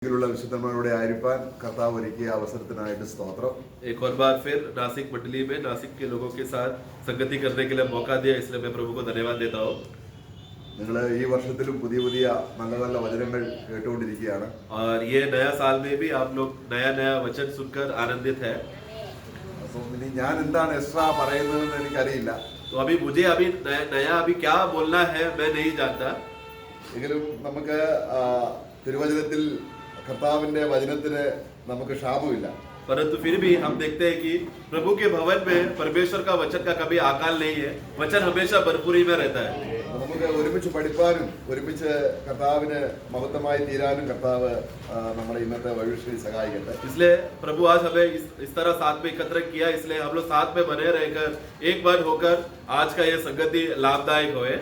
एक और बार फिर नासिक मंडली में नासिक के लोगों के साथ संगति करने के लिए मौका दिया, इसलिए मैं प्रभु को धन्यवाद देता हूँ। और ये नया साल में भी आप लोग नया नया वचन सुनकर आनंदित है। तो अभी मुझे नया क्या बोलना है मैं नहीं जानता। परंतु फिर भी हम देखते हैं कि प्रभु के भवन में परमेश्वर का वचन का कभी अकाल नहीं है, वचन हमेशा भरपूरी में रहता है। इसलिए प्रभु आज हमें इस तरह साथ में एकत्र किया, इसलिए हम लोग साथ में बने रहकर एक मन होकर आज का ये संगति लाभदायक होए।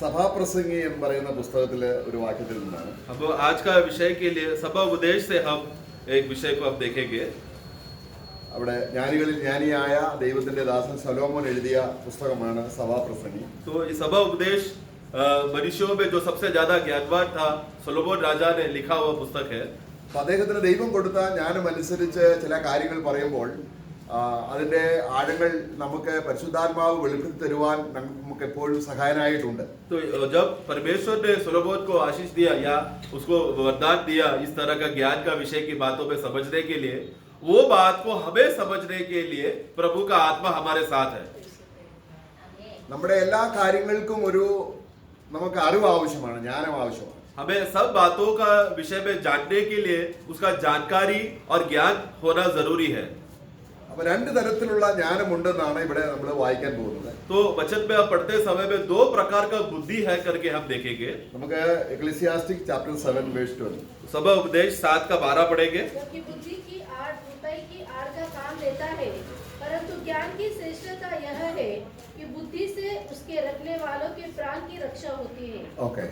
സഭാപ്രസംഗി എന്ന് പറയുന്ന പുസ്തകത്തിലെ ഒരു വാക്യത്തിൽ നിന്നാണ്. അപ്പോൾ आज का विषय के लिए सभा उपदेश से हम एक विषय को अब देखेंगे. അവിടെ ജ്ഞാനികളിൽ ജ്ഞാനിയായ ദൈവത്തിന്റെ ദാസൻ ശലോമോൻ എഴുതിയ പുസ്തകമാണ് സഭാപ്രസംഗി. तो ये सभा उपदेश मनुष्यों में जो सबसे ज्यादा ज्ञानवान था सोलोमन राजा ने लिखा हुआ पुस्तक है. അദ്ദേഹത്തിന് ദൈവം കൊടുത്ത ജ്ഞാനം അനുസരിച്ച് ചില കാര്യങ്ങൾ പറയുമ്പോൾ അതിന്റെ ആഴങ്ങൾ നമുക്ക് പരിശുദ്ധാത്മാവ് വെളിപ്പെടുത്തി തരുവാൻ നമുക്ക് എപ്പോഴും സഹായനായിട്ടുണ്ട്. तो जब परमेश्वर ने सोलोमन को आशीष दिया या उसको वरदान दिया इस तरह का ज्ञान का विषय की बातों में समझने के लिए, वो बात को हमें समझने के लिए प्रभु का आत्मा हमारे साथ है. നമ്മുടെ എല്ലാ കാര്യങ്ങൾക്കും ഒരു നമുക്ക് അറിവ് ആവശ്യമാണ്, ജ്ഞാനം ആവശ്യമാണ്. हमें सब बातों का विषय में जानने के लिए उसका जानकारी और ज्ञान होना जरूरी है. രണ്ട് തരത്തിലുള്ള ജ്ഞാനമുണ്ടെന്നാണ് ഇവിടെ നമ്മൾ വായിക്കാൻ പോകുന്നത്. तो वचन में आप पढ़ते समय में दो प्रकार का बुद्धि है करके हम देखेंगे. നമുക്ക് എക്ലേസിയാസ്റ്റിക് ചാപ്टर 7 verse 12 सभा उपदेश 7 का 12 पढ़ेंगे. क्योंकि बुद्धि की आड़ बुराई की आड़ का काम लेता है, परंतु ज्ञान की श्रेष्ठता यह है कि बुद्धि से उसके रखने वालों के प्राण की रक्षा होती है. ओके,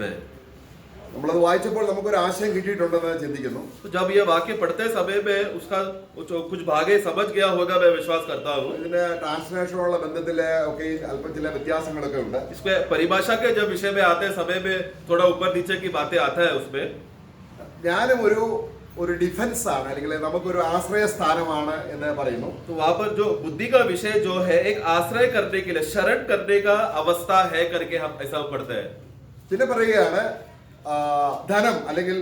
നമ്മളത് വായിച്ചപ്പോൾ നമുക്കൊരു ആശയം കിട്ടിയിട്ടുണ്ടെന്ന് ചിന്തിക്കുന്നു. तो जब ये वाक्य पढ़ते समय में उसका कुछ भागे समझ गया होगा मैं विश्वास करता हूँ. ഇതിന്റെ ട്രാൻസ്ലേഷനുള്ള ബന്ധത്തിലെ ഒക്കെ അല്പം ചില വ്യത്യാസങ്ങളൊക്കെ ഉണ്ട്. इसमें परिभाषा के जब विषय में आते समय में थोड़ा ऊपर नीचे की बातें आता है. उसमें ജ്ഞാനം ഒരു ഡിഫൻസ് ആണ്, അല്ലെങ്കിൽ നമുക്കൊരു ആശ്രയ സ്ഥാനമാണ് എന്ന് പറയുന്നു. तो वहाँ पर जो बुद्धि का विषय जो है एक आश्रय करने के लिए शरण करने का अवस्था है करके हम ऐसा पढ़ते हैं. പിന്നെ പറയുകയാണ് ധനം അല്ലെങ്കിൽ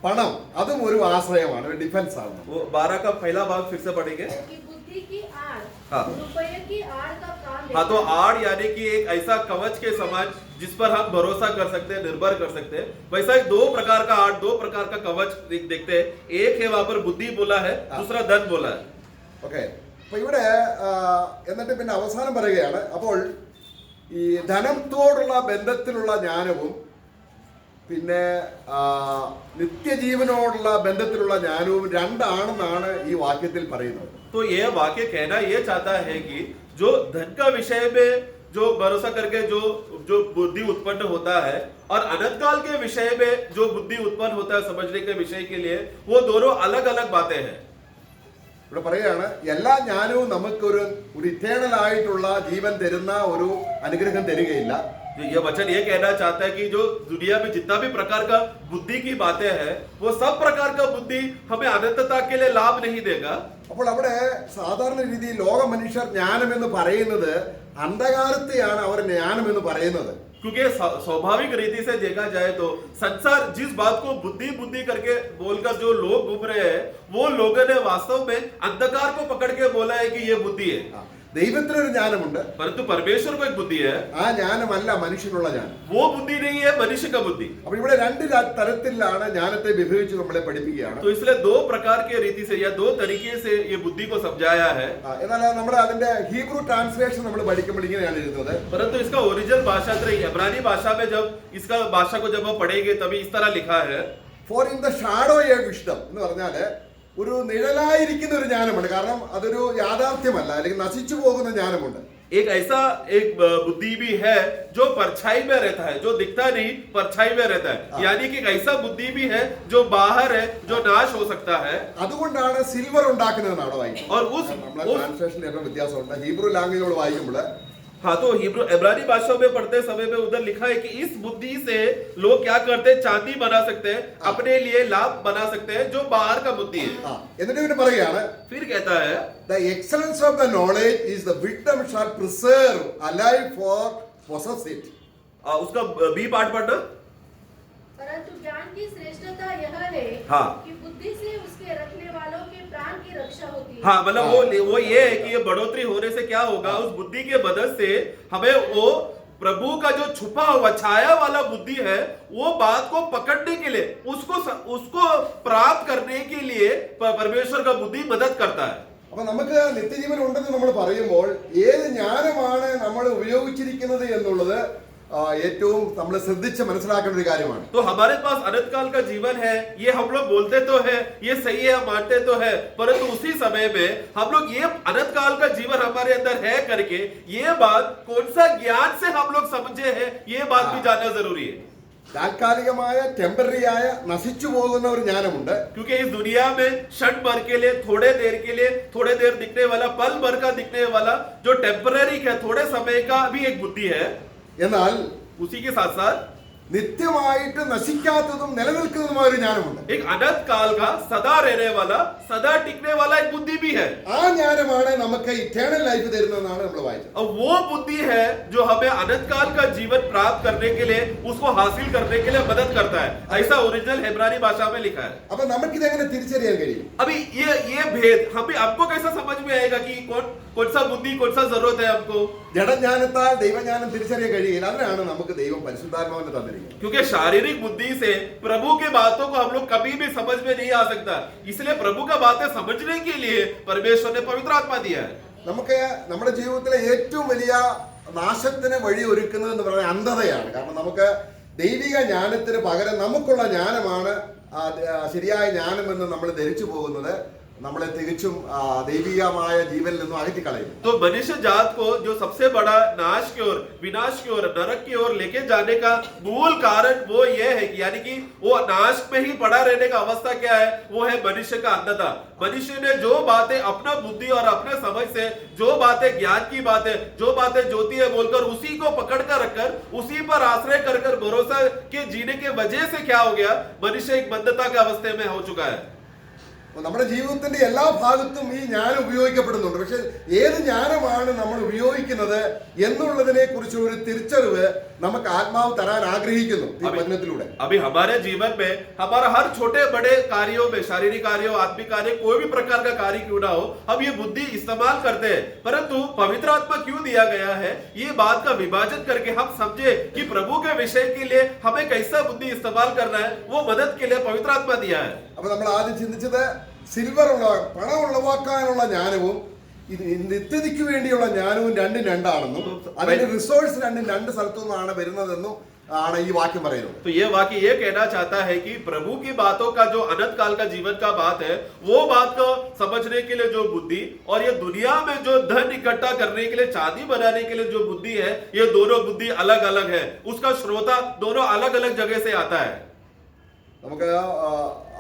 പണം അതും ഒരു ആശ്രയമാണ്, ഒരു ഡിഫൻസ് ആണ്. वो 12 का पहला भाग फिर से पढ़ेंगे. कि बुद्धि की आड़ हाँ. रुपये की आड़ का काम लेता हाँ, तो है. आड़ यानी कि एक ऐसा कवच के समान जिस पर हम भरोसा कर सकते हैं, निर्भर कर सकते हैं. वैसा एक दो प्रकार का आड़, दो प्रकार का कवच देखते हैं. एक है वहां पर बुद्धि बोला है, दूसरा धन बोला है. ഓക്കെ, അപ്പൊ ഇവിടെ എന്നിട്ട് പിന്നെ അവസാനം പറയുകയാണ്, അപ്പോൾ ഈ ധനത്തോടുള്ള ബന്ധത്തിലുള്ള ജ്ഞാനവും പിന്നെ നിത്യജീവനോടുള്ള ബന്ധത്തിലുള്ള ജ്ഞാനവും രണ്ടാണെന്നാണ് ഈ വാക്യത്തിൽ പറയുന്നത്. तो ये वाक्य कहना ये चाहता है कि जो धन का विषय में जो भरोसा करके जो बुद्धि उत्पन्न होता है और अनंत काल के विषय में जो बुद्धि उत्पन्न होता है समझने के विषय के लिए, वो दोनों अलग अलग बातें हैं. ഇവിടെ പറയുകയാണ് എല്ലാ ജ്ഞാനവും നമുക്കൊരു ഇറ്റേണൽ ആയിട്ടുള്ള ജീവൻ തരുന്ന ഒരു അനുഗ്രഹം തരികയില്ല. ये वचन ये कहना चाहता है कि जो दुनिया में जितना भी प्रकार का बुद्धि की बातें हैं, वो सब प्रकार का बुद्धि हमें अनंतता के लिए लाभ नहीं देगा. അപ്പോൾ അവിടെ സാധാരണ രീതിയിൽ ലോക മനുഷ്യർ ജ്ഞാനം എന്ന് പറയുന്നത് അന്ധകാരത്തെയാണ് അവർ ജ്ഞാനം എന്ന് പറയുന്നത്. क्योंकि स्वाभाविक रीति से देखा जाए तो संसार जिस बात को बुद्धि बुद्धि करके बोलकर जो लोग घूम रहे हैं, वो लोगों ने वास्तव में अंधकार को पकड़ के बोला है कि ये बुद्धि है. ദൈവത്തിനൊരു ജ്ഞാനമുണ്ട്, परंतु परमेश्वर को एक बुद्धि है. ആ ജ്ഞാനമല്ല മനുഷ്യനുള്ള ജ്ഞാനം. वो बुद्धि नहीं है मनुष्य का बुद्धि. അപ്പോൾ ഇവിടെ രണ്ട് തരത്തിലാണ് ജ്ഞാനത്തെ വിഭജിച്ച് നമ്മളെ പഠിപ്പിക്കുകയാണ്. तो इसलिए दो प्रकार के रीति से या दो तरीके से ये बुद्धि को समझाया है. എന്നാൽ നമ്മൾ അതിന്റെ ഹീബ്രു ട്രാൻസ്ലേഷൻ നമ്മൾ പഠിക്കുമ്പോൾ ഇങ്ങനെയാണ് എഴുതുന്നത്. परंतु इसका ओरिजिनल भाषा इब्रानी भाषा में जब इसका भाषा को जब हम पढ़ेंगे तभी इस तरह लिखा है. For in the shadow a wisdom എന്ന് പറഞ്ഞാല് ഒരു നിഴലായിരിക്കുന്ന ഒരു ജ്ഞാനമുണ്ട്, കാരണം അതൊരു യാഥാർത്ഥ്യമല്ല, അല്ലെങ്കിൽ നശിച്ചു പോകുന്ന ജ്ഞാനമുണ്ട്. एक ऐसा एक बुद्धि भी है जो परछाई में रहता है, जो दिखता नहीं परछाई में रहता है. यानी कि एक ऐसा बुद्धि भी है जो बाहर है, जो नाश हो सकता है. അതുകൊണ്ടാണ് സിൽവർ ഉണ്ടാക്കുന്നതെന്നാണ് വായിക്കുന്നത്. और उस ട്രാൻസ്ലേഷനിൽ ഏറ്റവും വ്യത്യാസമുണ്ട്. ഹീബ്രു ലാംഗ്വേജ് വായിക്കുമ്പോൾ हाँ, तो हिब्रू इब्रानी भाषा में पढ़ते समय में उधर लिखा है कि इस बुद्धि से लोग क्या करते हैं, चांदी बना सकते हैं, अपने लिए लाभ बना सकते हैं, जो बाहर का बुद्धि है। ആ, എന്നിട്ട് പിന്നെ പറയുകയാണ് फिर कहता है the excellence of the knowledge is the wisdom shall preserve alive for possess it. उसका बी पार्ट पढ़ना। परंतु ज्ञान की श्रेष्ठता यह है हाँ। कि बुद्धि से उसके रखने वालों के प्राण की रक्षा होती है। हाँ, मतलब वो ये है कि ये बढ़ोतरी होने से क्या होगा, उस बुद्धि के मदद से हमें वो प्रभु का जो छुपा हुआ छाया वाला बुद्धि है, वो बात को पकड़ने के लिए, उसको प्राप्त करने के लिए परमेश्वर का बुद्धि मदद करता है। അപ്പൊ നമുക്ക് നിത്യജീവൻ ഉണ്ടെന്ന് നമ്മൾ പറയുമ്പോൾ ഏത് ജ്ഞാനമാണ് നമ്മൾ ഉപയോഗിച്ചിരിക്കുന്നത് എന്നുള്ളത് ഏറ്റവും നമ്മൾ ശ്രദ്ധിച്ച് മനസ്സിലാക്കേണ്ട ഒരു കാര്യമാണ്. तो हमारे पास अनंत काल का जीवन है, ये हम लोग बोलते तो है, ये सही है, हम मानते तो है, परंतु उसी समय में हम लोग ये अनंत काल का जीवन हमारे अंदर है करके ये बात कौन सा ज्ञान से हम लोग समझे हैं, ये बात भी जानना जरूरी है। താൽക്കാലികമായ ടെമ്പററി ആയ നശിച്ചു പോകുന്ന ഒരു ജ്ഞാനമുണ്ട്. क्योंकि इस दुनिया में क्षण भर के लिए, थोड़े देर दिखने वाला, पल भर का दिखने वाला जो टेम्पररी है, थोड़े समय का भी एक बुद्धि है, എന്നാൽ उसी के साथ साथ നിത്യമായിട്ട് നശിക്കാത്തതും നിലനിൽക്കുന്നതുമായ ഒരു ജ്ഞാനമുണ്ട്. एक अनंत काल का सदा रहने वाला, सदा टिकने वाला एक बुद्धि भी है। ആ ജ്ഞാനമാണ് നമുക്ക് ഇറ്റേണൽ ലൈഫ് തരുന്നതെന്നാണ് നമ്മൾ വായിച്ചത്. और वो बुद्धि है जो हमें अनंत काल का जीवन प्राप्त करने के लिए, उसको हासिल करने के लिए मदद करता है, ऐसा ओरिजिनल हेब्रानी भाषा में लिखा है। അപ്പൊ നമുക്കിതെങ്ങനെ തിരിച്ചറിയാൻ കഴിയും? अभी ये भेद हमें आपको कैसा समझ में आएगा कि कौन सा बुद्धि, कौन सा जरूरत है हमको? ജഡജ്ഞാനത്താൽ ദൈവജ്ഞാനം തിരിച്ചറിയാൻ കഴിയില്ല. അതിനാണ് നമുക്ക് ദൈവം പരിശുദ്ധാത്മാവിനെ തന്നിരിക്കുന്നത്. क्योंकि शारीरिक बुद्धि से प्रभु के बातों को हम लोग कभी भी समझ में नहीं आ सकता, इसलिए प्रभु का बातें समझने के लिए परमेश्वर ने पवित्र आत्मा दिया है। നമുക്ക് നമ്മുടെ ജീവിതത്തിലെ ഏറ്റവും വലിയ നാശത്തിന് വഴി ഒരുക്കുന്നത് എന്ന് പറയുന്നത് അന്ധതയാണ്. കാരണം നമുക്ക് ദൈവിക ജ്ഞാനത്തിന് പകരം നമുക്കുള്ള ജ്ഞാനമാണ് ശരിയായ ജ്ഞാനമെന്ന് നമ്മൾ ധരിച്ചു പോകുന്നത് നമ്മളെ തികച്ചും ദൈവികമായ ജീവനിൽ നിന്നും അകറ്റിക്കളയും. तो मनुष्य जात को जो सबसे बड़ा नाश की ओर, विनाश की ओर, नरक की ओर लेके जाने का मूल कारण वो ये है कि यानी कि वो नाश में ही पड़ा रहने का अवस्था क्या है, वो है मनुष्य का अंधता। मनुष्य ने जो बातें अपना बुद्धि और अपने समझ से, जो बातें ज्ञान की बातें, जो बातें ज्योति है बोलकर उसी को पकड़ कर रखकर, उसी पर आश्रय कर कर भरोसा के जीने के वजह से क्या हो गया, मनुष्य एक बंधता के अवस्थे में हो चुका है। നമ്മുടെ ജീവിതത്തിന്റെ എല്ലാ ഭാഗത്തും ഈ ജ്ഞാനം ഉപയോഗിക്കപ്പെടുന്നുണ്ട്. പക്ഷെ ഏത് ജ്ഞാനമാണ് നമ്മൾ ഉപയോഗിക്കുന്നത് എന്നുള്ളതിനെ കുറിച്ച് ഒരു തിരിച്ചറിവ് നമുക്ക് ആത്മാവ് തരാൻ ആഗ്രഹിക്കുന്നു ഈ വചനത്തിലൂടെ. अभी हमारे जीवन में हमारा हर छोटे बड़े कार्यों में, शारीरिक कार्यों, आत्मिक कार्य, कोई भी प्रकार का कार्य क्यों ना हो, हम ये बुद्धि इस्तेमाल करते हैं, परंतु पवित्र आत्मा क्यों दिया गया है, ये बात का विभाजन करके हम समझे कि प्रभु के विषय के लिए हमें कैसा बुद्धि इस्तेमाल करना है, वो मदद के लिए पवित्र आत्मा दिया है। അപ്പൊ നമ്മൾ ആദ്യം ചിന്തിച്ചത് സിൽവർ പണം ഉളവാക്കാനുള്ള ജ്ഞാനവും നിത്യതയ്ക്ക് വേണ്ടിയുള്ള ജ്ഞാനവും രണ്ടും രണ്ടാണെന്നും അതിന്റെ റിസോഴ്സ് രണ്ടും രണ്ട് സ്ഥലത്തു നിന്നാണ് വരുന്നതെന്നും ആണ് ഈ വാക്യം പറയുന്നത്. तो ये वाक्य ये कहना चाहता है कि प्रभु की बातों का जो अनंत काल का जीवन का बात है, वो बात को समझने के लिए जो बुद्धि, और ये दुनिया में जो धन इकट्ठा करने के लिए, चांदी बनाने के लिए जो बुद्धि है, ये दोनों बुद्धि अलग अलग है, उसका श्रोता दोनों अलग अलग जगह से आता है। നമുക്ക്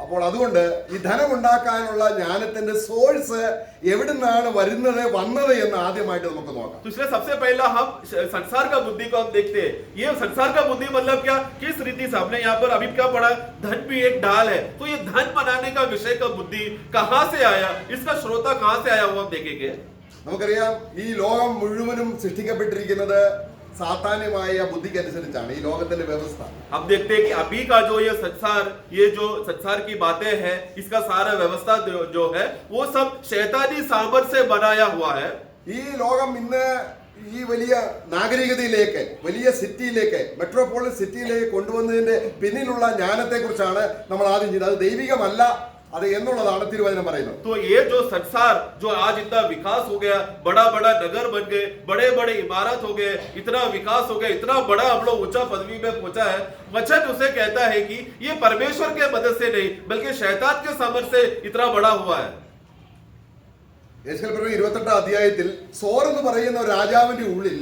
അപ്പോൾ അതുകൊണ്ട് ഈ ധനം ഉണ്ടാക്കാനുള്ള ജ്ഞാനത്തിന്റെ സോഴ്സ് എവിടുന്നാണ് വന്നത് എന്ന് ആദ്യമായിട്ട് നമുക്ക് നോക്കാം. तो इसलिए सबसे पहला हम संसार का बुद्धि को हम देखते हैं। ये संसार का बुद्धि मतलब क्या, किस रीति से हमने यहाँ पर अभी क्या पढ़ा, धन भी एक ढाल है, तो ये धन बनाने का विषय का बुद्धि कहाँ से आया, इसका श्रोता कहाँ से आया, वो हम देखेंगे। നമുക്കറിയാം ഈ ലോകം മുഴുവനും സൃഷ്ടിക്കപ്പെട്ടിരിക്കുന്നത് സാത്താന്യമായ ബുദ്ധിക്ക് അനുസരിച്ചാണ് ഈ ലോകത്തിന്റെ വ്യവസ്ഥ. हम देखते हैं कि अभी का जो ये जो संसार की बातें हैं, इसका सारा व्यवस्था जो है वो सब शैतानी सामर्थ से बनाया हुआ है। ഈ ലോകം ഇന്ന് ഈ വലിയ നാഗരികതയിലേക്ക്, വലിയ സിറ്റിയിലേക്ക്, മെട്രോപോളിസ് സിറ്റിയിലേക്ക് കൊണ്ടുവന്നതിന്റെ പിന്നിലുള്ള ജ്ഞാനത്തെ കുറിച്ചാണ് നമ്മൾ ആദ്യം ചെയ്തത്. അത് ദൈവികമല്ല, അത് എന്നുള്ളതാണ് തിരുവചനം പറയുന്നത്. तो ये जो संसार जो आज इतना विकास हो गया, बड़ा बड़ा नगर बन गए, बड़े बड़े इमारत हो गए, इतना विकास हो गया, इतना बड़ा हम लोग ऊंचा पदवी में पहुंचा है, वचन उसे कहता है कि ये परमेश्वर के मदद से नहीं बल्कि शैतान के सामर्थ से इतना बड़ा हुआ है। യെശയ്യാ 28 അധ്യായത്തിൽ സോർ എന്ന് പറയുന്ന ഒരു രാജാവിന്റെ ഉള്ളിൽ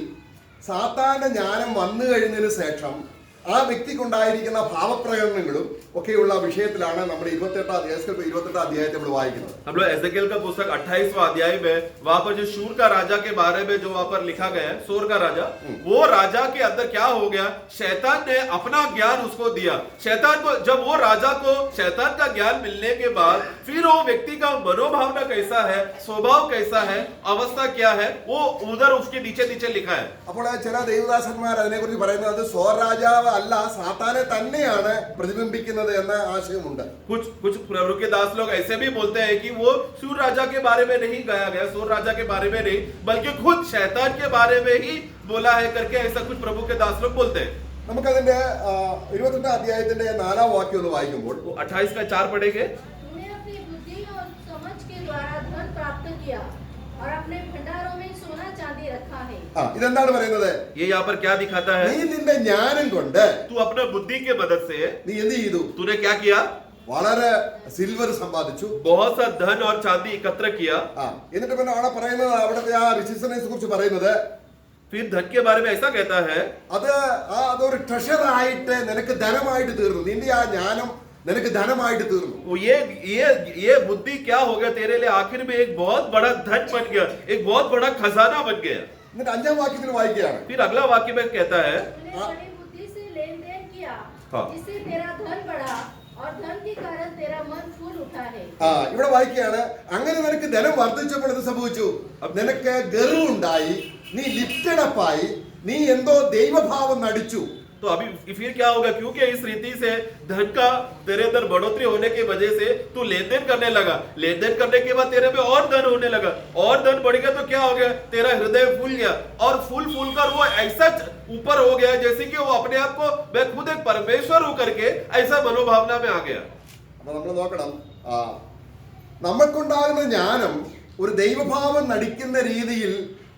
സാത്താന്റെ ജ്ഞാനം വന്നു കഴിഞ്ഞതിന് ശേഷം ആ വ്യക്തിക്കുണ്ടായിരിക്കുന്ന ഭാവപ്രകടനങ്ങളും ഒക്കെയുള്ള വിഷയത്തിലാണ് നമ്മൾ 28 അധ്യായത്തിൽ നമ്മൾ വായിക്കുന്നത്. हम लोग एजेकिएल का पुस्तक 28वां अध्याय में वहां पर जो शूर का राजा के बारे में जो वहां पर लिखा गया है, सोर का राजा, वो राजा के अंदर क्या हो गया, शैतान ने अपना ज्ञान उसको दिया. शैतान को जब वो राजा को शैतान का ज्ञान मिलने के बाद फिर वो व्यक्ति का मनोभावना कैसा है, स्वभाव कैसा है, अवस्था क्या है, वो उधर उसके नीचे नीचे लिखा है. അപ്പോൾ ചില ദേവദാസന്മാർ അതിനെക്കുറിച്ച് പറയുന്നത് അത് സോർ രാജാവ് അല്ല, സാത്താനെ തന്നെയാണ് പ്രതിബിംബിക്കുന്നത് എന്ന ആശയമുണ്ട്. कुछ प्रभु के दास लोग ऐसे भी बोलते हैं कि वो सूर राजा के बारे में नहीं गाया गया, सूर राजा के बारे में नहीं, बल्कि खुद शैतान के बारे में ही बोला है करके ऐसा कुछ प्रभु के दास लोग बोलते हैं. നമുക്കതിന്റെ 28 അധ്യായത്തിന്റെ 4-ാം വാക്യം ഒന്ന് വായിക്കുമ്പോൾ 28 का 4 पढ़ेंगे. तूने अपनी बुद्धि और समझ के द्वारा धन प्राप्त किया और अपने भंडारों में सोना चांदी रखा है. ഇതെന്താണ് പറയുന്നത്? ये यहाँ पर क्या दिखाता है? നീ നിന്റെ ജ്ഞാനം കൊണ്ട് तू अपने बुद्धि के मदद से നീ എന്ത് ചെയ്തു? तूने क्या किया? വളരെ സിൽവർ സമ്പാദിച്ചു, बहुत सा धन और चांदी एकत्र किया. എന്നിട്ട് പിന്നെ അവിടെ പറയുന്നത്, അവിടുത്തെ ആ റിസസിനെ കുറിച്ച് പറയുന്നത്, फिर धन के बारे में ऐसा कहता है അതൊരു ട്രഷർ ആയിട്ട് നിനക്ക് ധനമായിട്ട് തീർന്നു. നിന്റെ ആ ജ്ഞാനം നിനക്ക് ധനമായിട്ട് തീർന്നു. ये बुद्धि क्या हो गया तेरे लिए, आखिर में एक बहुत बड़ा धन बन गया, एक बहुत बड़ा खजाना बन गया. എന്നിട്ട് 5-ാം വാക്യത്തിൽ വായിക്കുകയാണ്, फिर अगला वाक्य में कहता है, तूने बड़ी बुद्धि से लेन देन किया, हाँ. जिससे तेरा धन बढ़ा और धन के कारण तेरा मन फूल उठा है. ഇവിടെ വായിക്കുകയാണ്, അങ്ങനെ നിനക്ക് ധനം വർദ്ധിച്ചപ്പോൾ എന്ത് സംഭവിച്ചു? നിനക്ക് ഗർവുണ്ടായി, നീ ലിഫ്റ്റഡ് അപ്പ് ആയി, നീ എന്തോ ദൈവഭാവം നടിച്ചു. तो अभी फिर क्या होगा, क्योंकि इस रीति से धन का तेरे अंदर बढ़ोतरी होने की वजह से तू लेन देन करने लगा, लेन देन करने के बाद तेरे में और धन होने लगा, और धन बढ़ गया तो क्या हो गया, तेरा हृदय फूल गया, और फूल कर वो ऐसा ऊपर हो गया जैसे कि वो अपने आप को मैं खुद एक परमेश्वर हूं करके ऐसा मनोभावना में आ गया. അപ്പൊ നമ്മൾ നോക്കണം, നമുക്കുണ്ടാകുന്ന ജ്ഞാനം ഒരു ദൈവഭാവം നടിക്കുന്ന രീതിയിൽ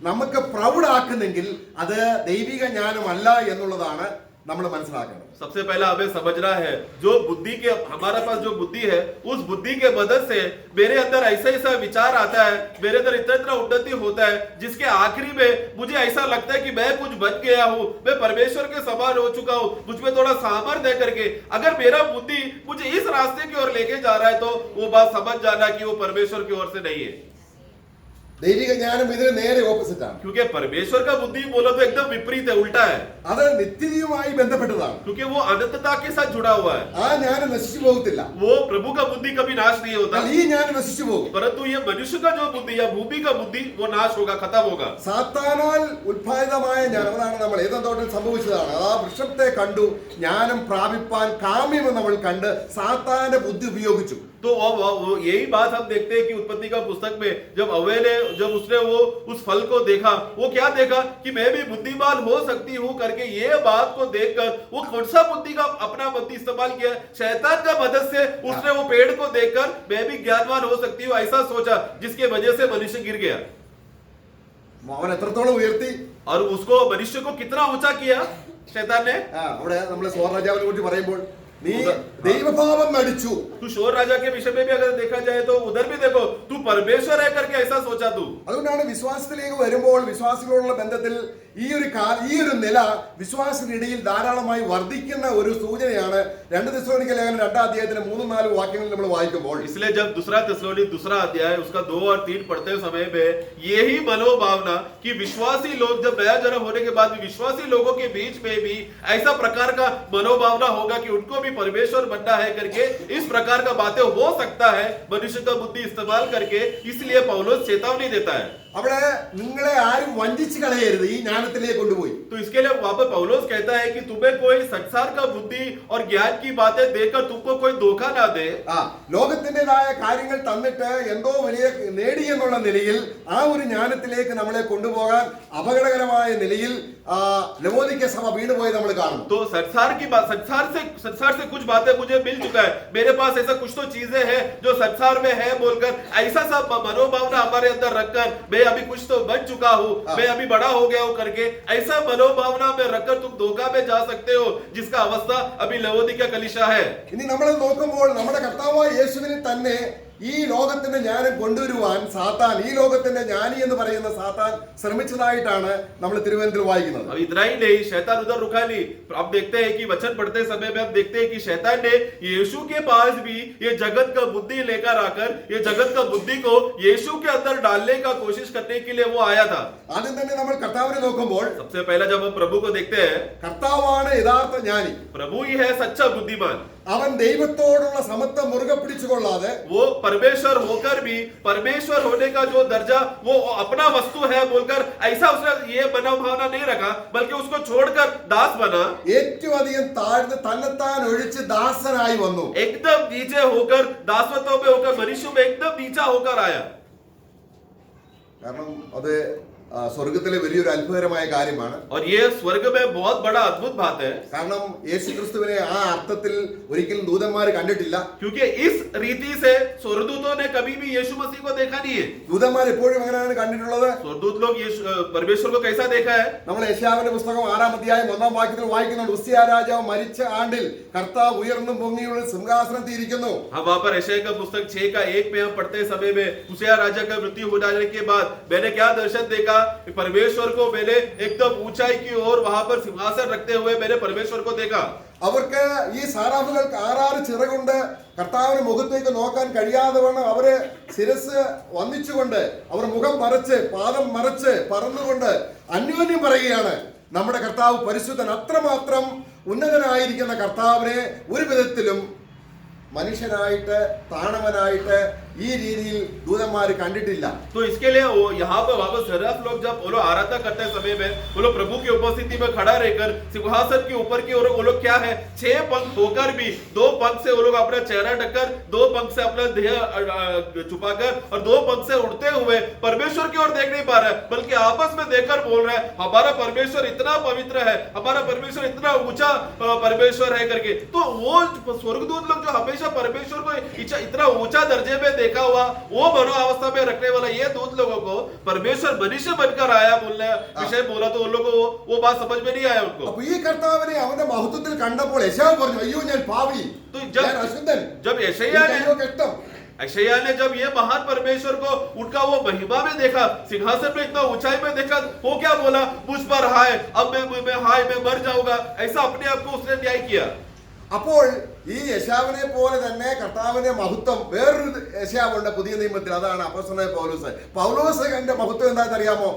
നമുക്ക് പ്രൗഢാക്കുന്നെങ്കിൽ അത് ദൈവിക ജ്ഞാനമല്ല എന്നുള്ളതാണ് നമ്മൾ മനസ്സിലാക്കേണ്ടത്. सबसे पहला हमें समझना है, जो बुद्धि के हमारे पास जो बुद्धि है, उस बुद्धि के मदद से मेरे अंदर ऐसा विचार आता है, मेरे अंदर इतना उन्नति होता है, जिसके आखिरी में मुझे ऐसा लगता है कि मैं कुछ बन गया हूँ, मैं परमेश्वर के समान हो चुका हूँ, मुझ में थोड़ा सामर्थ्य करके अगर मेरा बुद्धि मुझे इस रास्ते की ओर लेके जा रहा है तो वो बात समझ जाना कि वो परमेश्वर की ओर से नहीं है. ദൈവിക ജ്ഞാനം ഇതിന് നേരെ ഓപ്പോസിറ്റ് ആണ്. क्योंकि परमेश्वर का बुद्धि बोलो तो एकदम विपरीत है, उल्टा है. അത് നിത്യതയുമായി ബന്ധപ്പെട്ടതാണ്. क्योंकि वो अनंतता के साथ जुड़ा हुआ है. ആ ജ്ഞാനം നശിച്ചു പോകത്തില്ല. वो प्रभु का बुद्धि कभी नाश नहीं होता, ഈ ജ്ഞാനം നശിച്ചു പോകും. परंतु ये मनुष्य का जो बुद्धि या भूमि का बुद्धि वो नाश होगा, खत्म होगा. സാത്താനാൽ ഉത്പാദിതമായ ജ്ഞാനം, അതാണ് നമ്മൾ ഏതൻ തോട്ടത്തിൽ സംഭവിച്ചതാണ്. ആ വൃക്ഷത്തെ കണ്ടു ജ്ഞാനം പ്രാപിപ്പാൻ കാമ്യം നമ്മൾ കണ്ട് സാത്താന്റെ ബുദ്ധി ഉപയോഗിച്ചു. तो यही बात हम देखते हैं कि उत्पत्ति का पुस्तक में जब उसने वो उस फल को देखा, वो क्या देखा कि मैं भी बुद्धिमान हो सकती हूँ करके, ये बात को देखकर वो कौन सा बुद्धि का अपना बुद्धि इस्तेमाल किया, शैतान का मदद से उसने वो पेड़ को देखकर मैं भी ज्ञानवान हो सकती हूँ ऐसा सोचा, जिसके वजह से मनुष्य गिर गया. അവൻ എത്രത്തോളം ഉയർത്തി, और उसको मनुष्य को कितना ऊंचा किया शैतान ने. അവിടെ നമ്മൾ സോർ രാജാവിനെ കുറിച്ച് പറയുമ്പോൾ നീ ദൈവഭാവം നടിച്ചു. तू शोर राजा के विषय में भी अगर देखा जाए तो उधर भी देखो, तू परमेश्वर है करके ऐसा सोचा तू. അതുകൊണ്ടാണ് വിശ്വാസത്തിലേക്ക് വരുമ്പോൾ വിശ്വാസികളോടുള്ള ബന്ധത്തിൽ ഈ ഒരു നില വിശ്വാസിനിടയിൽ ധാരാളമായി വർദ്ധിക്കുന്ന ഒരു സൂചനയാണ് 2 തെസ്സലോനിക്ക ലേഖനം 2-ാം അധ്യായത്തിലെ 3-4 വാക്യങ്ങൾ നമ്മൾ വായിക്കുമ്പോൾ. इसलिए जब दूसरा थिस्सलुनीक 2 अध्याय उसका 2 और 3 पढ़ते समय में यही मनोभावना कि विश्वासी लोग जब नया जन्म होने के बाद विश्वासी लोगों के बीच में भी ऐसा प्रकार का मनोभावना होगा कि उनको भी परमेश्वर बनना है करके, इस प्रकार का बातें हो सकता है मनुष्य का बुद्धि इस्तेमाल करके. इसलिए पौलुस चेतावनी देता है. അവിടെ നിങ്ങളെ ആരും വഞ്ചിച്ച് കളയരുത്, ഈ ജ്ഞാനത്തിലേക്ക് കൊണ്ടുപോയി. तो इसके लिए वहां पर पौलुस कहता है कि तुम्हें कोई संसार का बुद्धि और ज्ञान की बातें देकर तुमको कोई धोखा ना दे. ലോകത്തിൻ്റെതായ കാര്യങ്ങൾ തന്നിട്ട് എന്തോ വലിയ നേടി എന്നുള്ള നിലയിൽ ആ ഒരു ജ്ഞാനത്തിലേക്ക് നമ്മളെ കൊണ്ടുപോകാൻ അപകടകരമായ നിലയിൽ ലവോദിക്ക സഭ വീണുപോയി നമ്മൾ കാണും. तो संसार से कुछ बातें मुझे मिल चुका है, मेरे पास ऐसा कुछ तो चीजें हैं जो संसार में है बोलकर ऐसा सब मनोभावना हमारे अंदर रखकर मैं अभी कुछ तो बन चुका हूँ, मैं अभी बड़ा हो गया हूँ करके ऐसा मनोभावना में रखकर तुम धोखा में जा सकते हो, जिसका अवस्था अभी लवोदिक्या कलीसिया है. ഇനി നമ്മൾ നോക്കുമ്പോൾ നമ്മുടെ കർത്താവായ യേശുവിനെ തന്നെ ഈ ലോകത്തിന്റെ ജ്ഞാനം കൊണ്ടുവരുവാൻ സാത്താൻ, ഈ ലോകത്തിന്റെ ജ്ഞാനി എന്ന് പറയുന്ന സാത്താൻ ശ്രമിച്ചതായിട്ടാണ് നമ്മൾ തിരുവനന്തപുരത്തിൽ വായിക്കുന്നത്. अब इतना ही नहीं, शैतान उधर रुका नहीं. अब देखते हैं कि वचन पढ़ते समय में अब देखते हैं कि शैतान ने यीशु के पास भी ये जगत का बुद्धि लेकर आकर ये जगत का बुद्धि को यीशु के अंदर डालने का कोशिश करने के लिए वो आया था. ആദ്യം തന്നെ നമ്മൾ കർത്താവിനെ നോക്കുമ്പോൾ सबसे पहला जब हम प्रभु को देखते हैं, കർത്താവാണ് യഥാർത്ഥ ജ്ഞാനി. प्रभु ही है सच्चा बुद्धिमान. അവൻ ദൈവത്തോടുള്ള സമത്വം മുറുകെ പിടിച്ചുകൊള്ളാതെ वो परमेश्वर होकर भी परमेश्वर होने का जो दर्जा वो अपना वस्तु है बोलकर ऐसा उसने ये बना भावना नहीं रखा, बल्कि उसको छोड़कर दास बना. ഏറ്റവും അധികം താഴ്ന്ന് തന്നെത്താൻ ഒഴിച്ച് ദാസനായി വന്നു. एकदम नीचे होकर दासत्व में होकर मनुष्य में एकदम नीचा होकर आया. കാരണം അത് സ്വർഗത്തിലെ വലിയൊരു അത്ഭുതകരമായ കാര്യമാണ്. और ये स्वर्ग में बहुत बड़ा अद्भुत बात है. കാരണം യേശുക്രിസ്തുവിനെ ആ അർത്ഥത്തിൽ ഒരിക്കലും ദൂതന്മാർ കണ്ടിട്ടില്ല. क्योंकि इस रीति से स्वर्गदूतों ने कभी भी यीशु मसीह को देखा नहीं है. ദൂതന്മാർ എപ്പോഴും എങ്ങനെയാണ് കണ്ടിട്ടുള്ളത്? स्वर्गदूत लोग परमेश्वर को कैसा देखा है? നമ്മൾ യെശയ്യാവിന്റെ പുസ്തകം 6-ാം അധ്യായം 1-ാം വാക്യത്തിൽ വായിക്കുന്നുണ്ട്, ഉസ്സിയ രാജാവ് മരിച്ച ആണ്ടിൽ കർത്താവ് ഉയർന്നും പൊങ്ങിയുള്ള സിംഹാസനത്തിൽ ഇരിക്കുന്നു. हम वहां पर यशायाह का पुस्तक 6:1 में हम पढ़ते समय में उसिया राजा का मृत्यु हो जाने के बाद मैंने क्या दर्शन देखा? परमेश्वर को मैंने एकदम ऊंचाई की ओर वहां पर सिंहासन रखते हुए मैंने परमेश्वर को देखा. അവർക്ക് ഈ സാറാഫുകൾക്ക് 6 ചിറകുണ്ട്. കർത്താവിന് മുഖത്തേക്ക് നോക്കാൻ കഴിയാതെ വണ്ണം അവര് ശിരസ് വന്ദിച്ചുകൊണ്ട് അവർ മുഖം മറച്ച് പാദം മറച്ച് പറന്നുകൊണ്ട് അന്യോന്യം പറയുകയാണ്, നമ്മുടെ കർത്താവ് പരിശുദ്ധൻ. അത്രമാത്രം ഉന്നതനായിരിക്കുന്ന കർത്താവിനെ ഒരു വിധത്തിലും മനുഷ്യനായിട്ട് താണവനായിട്ട് ഈ രീതിയിൽ ദൂതന്മാർ കണ്ടിട്ടില്ല. तो इसके लिए वो यहाँ पर वापस सराफ लोग जब वो लोग आराधना करते समय में वो लोग प्रभु की उपस्थिति में खड़ा रहकर सिंहासन के ऊपर की ओर वो लोग क्या है 6 पंख होकर भी 2 पंख से वो लोग अपना चेहरा ढककर 2 पंख से अपना देह छुपाकर और 2 पंख से उड़ते हुए परमेश्वर की ओर देख नहीं पा रहे, बल्कि आपस में देखकर बोल रहे हैं हमारा परमेश्वर इतना पवित्र है, हमारा परमेश्वर इतना ऊंचा परमेश्वर है करके. तो वो स्वर्गदूत लोग जो हमेशा परमेश्वर को इतना ऊंचा दर्जे में देखा हुआ वो मनोअवस्था में रखने वाला ये दूत लोगों को परमेश्वर मनुष्य बनकर आया बोलने विषय बोला तो उन लोगों को वो बात समझ में नहीं आया उनको. അപ്പൊ ഈ കർത്താവിനെ അവന്റെ മഹത്വത്തിൽ കണ്ടപ്പോൾ യെശയ്യാവ് പറഞ്ഞു, അയ്യോ ഞാൻ പാപി, तो ഞാൻ അശുദ്ധൻ, जब यशायाह എനിക്ക് ने അയ്യോ കഷ്ടം. यशायाह ने जब ये महान परमेश्वर को उनका वो महिमा में देखा, सिंहासन में इतना ऊंचाई में देखा, वो क्या बोला? मुझ पर हाय, अब मैं हाय मैं मर जाऊंगा, ऐसा अपने आप को उसने न्याय किया. അപ്പോൾ ഈ യെശയ്യാവിനെ പോലെ തന്നെ കർത്താവിന്റെ മഹത്വം വേറൊരു യെശയ്യാവുണ്ട് പുതിയ നിയമത്തിൽ, അതാണ് അപ്പോസ്തലനായ പൗലോസ്. പൗലോസ് കണ്ട മഹത്വം എന്താണെന്ന് അറിയാമോ?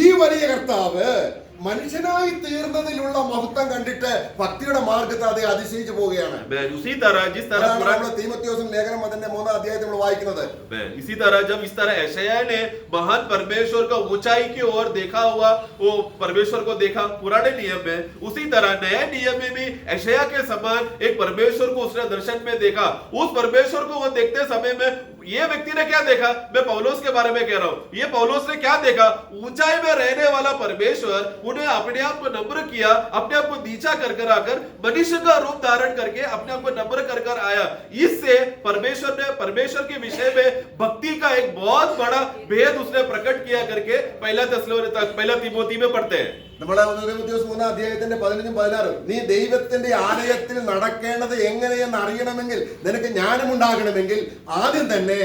ഈ വലിയ കർത്താവ് മനുഷ്യനായി തീർന്നതിലുള്ള മഹത്വം കണ്ടിട്ട് ഭക്തിയുടെ മാർഗത്തെ അത് അതിശയിച്ചു പോവുകയാണ്. उसी तरह जिस तरह നമ്മൾ തീമോഥെയോസിന്റെ ലേഖനം അതിന്റെ 3-ാം അധ്യായത്തിൽ നമ്മൾ വായിക്കുന്നത്, इसी तरह जब इस तरह यशायाह ने महान परमेश्वर का ऊंचाई की ओर देखा हुआ वो परमेश्वर को देखा पुराने नियम में, उसी तरह नए नियम में भी यशायाह के समान एक परमेश्वर को उसने दर्शन में देखा. उस परमेश्वर को वो देखते समय में ये व्यक्ति ने क्या देखा? मैं पौलुस के बारे में कह रहा हूं. ये पौलुस ने क्या देखा? ऊंचाई में रहने वाला परमेश्वर उन्हें अपने आप को नम्र किया, अपने आप को नीचा कर आकर मनुष्य का रूप धारण करके अपने आप को नम्र कर आया. इससे परमेश्वर के विषय में भक्ति का एक बहुत बड़ा भेद उसने प्रकट किया करके पहला तीमोथी में पढ़ते हैं. നമ്മളെ 1 തീമോഥെയോസ് 3-ാം അധ്യായത്തിന്റെ 15-16, നീ ദൈവത്തിന്റെ ആലയത്തിൽ നടക്കേണ്ടത് എങ്ങനെയെന്ന് അറിയണമെങ്കിൽ, നിനക്ക് ജ്ഞാനമുണ്ടാകണമെങ്കിൽ ആദ്യം തന്നെ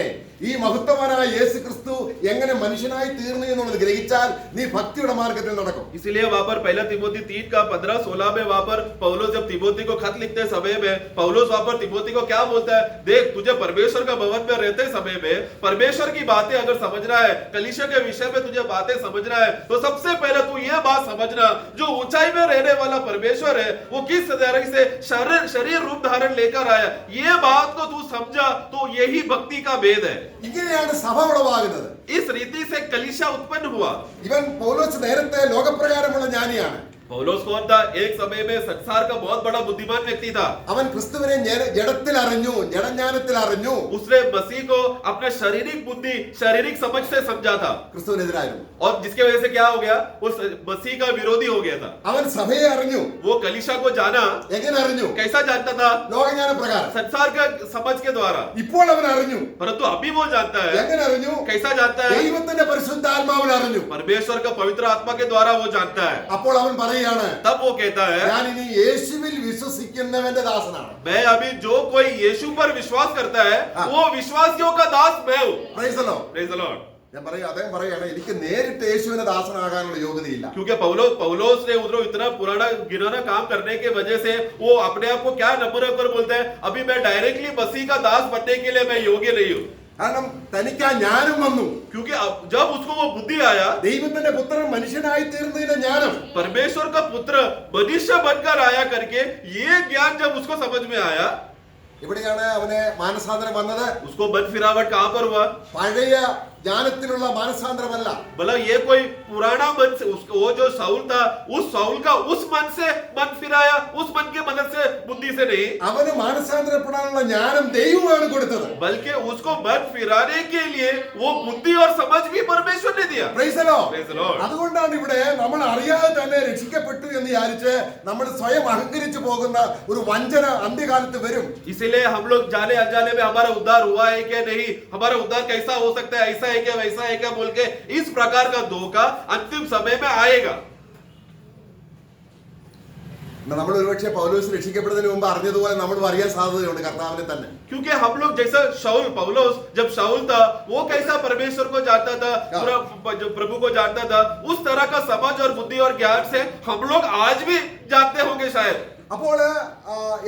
ഈ മഹത്വവാനായ യേശു ക്രിസ്തു എങ്ങനെ മനുഷ്യനായി തീർന്നു എന്നുള്ളത് ഗ്രഹിച്ചാൽ നീ ഭക്തിയുടെ മാർഗത്തിൽ നടക്കും. इसलिए वहां पर पहला तीमोथी 3:15-16 में वहां पर पौलुस जब तीमोथी को खत लिखते समय में पौलुस वहां पर तीमोथी को क्या बोलता है? देख, तुझे परमेश्वर का भवन में रहते समय में परमेश्वर की बातें अगर समझना है, कलीसिया के विषय में तुझे बातें समझना है, तो सबसे पहले तू ये बात समझना, जो ऊंचाई में रहने वाला परमेश्वर है वो किस तरह से शरीर रूप धारण लेकर आया. ये बात को तू समझा तो यही भक्ति का भेद है. ഇങ്ങനെയാണ് സഭ ഉളവാകുന്നത്. इस रीति से कलीसिया उत्पन्न हुआ. ഇവൻ പൗലോസ് നേരത്തെ ലോകപ്രകാരമുള്ള ജ്ഞാനിയാണ്. पौलुस कौन था? एक समय में संसार का बहुत बड़ा बुद्धिमान व्यक्ति था. അവൻ ക്രിസ്തുവിനെ ജഡത്തിൽ അറിഞ്ഞു, ജഡജ്ഞാനത്തിൽ അറിഞ്ഞു. उसने मसीह को अपना शारीरिक बुद्धि शारीरिक समझ से समझा था ക്രിസ്തുവിനെതിരായിരുന്നു. और जिसके वजह से क्या हो गया? वो मसीह का विरोधी हो गया था. അവൻ സഭയെ അറിഞ്ഞു. वो कलीसिया को जाना എങ്ങനെ അറിഞ്ഞു? कैसा जानता था? ലോകജ്ഞാന പ്രകാരം. संसार का समझ के द्वारा. ഇപ്പോൾ അവൻ അറിഞ്ഞു. परंतु अभी वो जानता है. എങ്ങനെ അറിഞ്ഞു? कैसा जानता है? ദൈവത്തിന്റെ പരിശുദ്ധാത്മാവിൽ അറിഞ്ഞു. परमेश्वर का पवित्र आत्मा के द्वारा वो जानता है. അപ്പോൾ അവൻ പറയുന്നു, പറയാണ്, तब वो कहता है ഞാൻ ഇനി യേശുവിൽ വിശ്വസിക്കുന്നവന്റെ ദാസനാണ്. मैं अभी जो कोई यीशु पर विश्वास करता है हाँ। वो विश्वासियों का दास मैं हूँ. Praise the Lord. Praise the Lord. ഞാൻ അദ്ദേഹം പറയാണ്, എനിക്ക് നേരിട്ട് യേശുവിന്റെ ദാസനാകാനുള്ള യോഗ്യതയില്ല. क्योंकि पौलोस ने उधर इतना पुराना गिराना काम करने के वजह से वो अपने आप को क्या नंबर कर बोलते हैं, अभी मैं डायरेक्टली मसीह का दास बनने के लिए मैं योग्य नहीं हूँ. കാരണം തനിക്ക് ആ ജ്ഞാനം വന്നു. क्योंकि जब उसको वो बुद्धि आया, ദൈവത്തിന്റെ പുത്രൻ മനുഷ്യനായി തീർന്നതിന്റെ ജ്ഞാനം, परमेश्वर का पुत्र मनुष्य बनकर आया करके ये ज्ञान जब उसको समझ में आया, ഇവിടെയാണ് അവന് മാനസാന്തരം വന്നത്. उसको मन फिरावट कहाँ पर हुआ? പഴയ ജ്ഞാനത്തിലുള്ള മാനസാന്തരമല്ല. बोला ये कोई पुराना मन से वो जो साउल था, उस साउल का उस मन से मन फिराया, उस मन की मदद से, बुद्धि से नहीं, അവന് മാനസാന്തരപ്പെടാനുള്ള ജ്ഞാനം ദൈവമാണ് കൊടുത്തത്. बल्कि उसको मन फिराने के लिए वो बुद्धि और समझ भी परमेश्वर ने दिया. Praise the Lord. Praise the Lord. അതുകൊണ്ടാണ് ഇവിടെ നമ്മൾ അറിയാതെ തന്നെ രക്ഷിക്കപ്പെട്ടു എന്ന് വിചാരിച്ച് നമ്മൾ സ്വയം അഹങ്കരിച്ചു പോകുന്ന ഒരു വഞ്ചന അന്ത്യകാലത്ത് വരും. इसीलिए हम लोग जाने अनजाने में हमारा उद्धार हुआ है क्या नहीं, हमारा उद्धार कैसा हो सकता है, ऐसा है क्या वैसा है क्या बोल के इस प्रकार का धोखा अंतिम समय में आएगा. നമ്മൾ ഒരുപക്ഷെ പൗലോസ് രക്ഷിക്കപ്പെടുന്നതിന് മുമ്പ് അറിഞ്ഞതുപോലെ നമ്മൾ അറിയാൻ സാധ്യതയുണ്ട് കർത്താവിനെ തന്നെ. क्योंकि हम लोग जैसा पौलोस जब शाऊल था वो कैसा परमेश्वर को जानता था, जो प्रभु को जानता था, उस तरह का समझ और बुद्धि और ज्ञान से हम लोग आज भी जानते होंगे शायद. അപ്പോൾ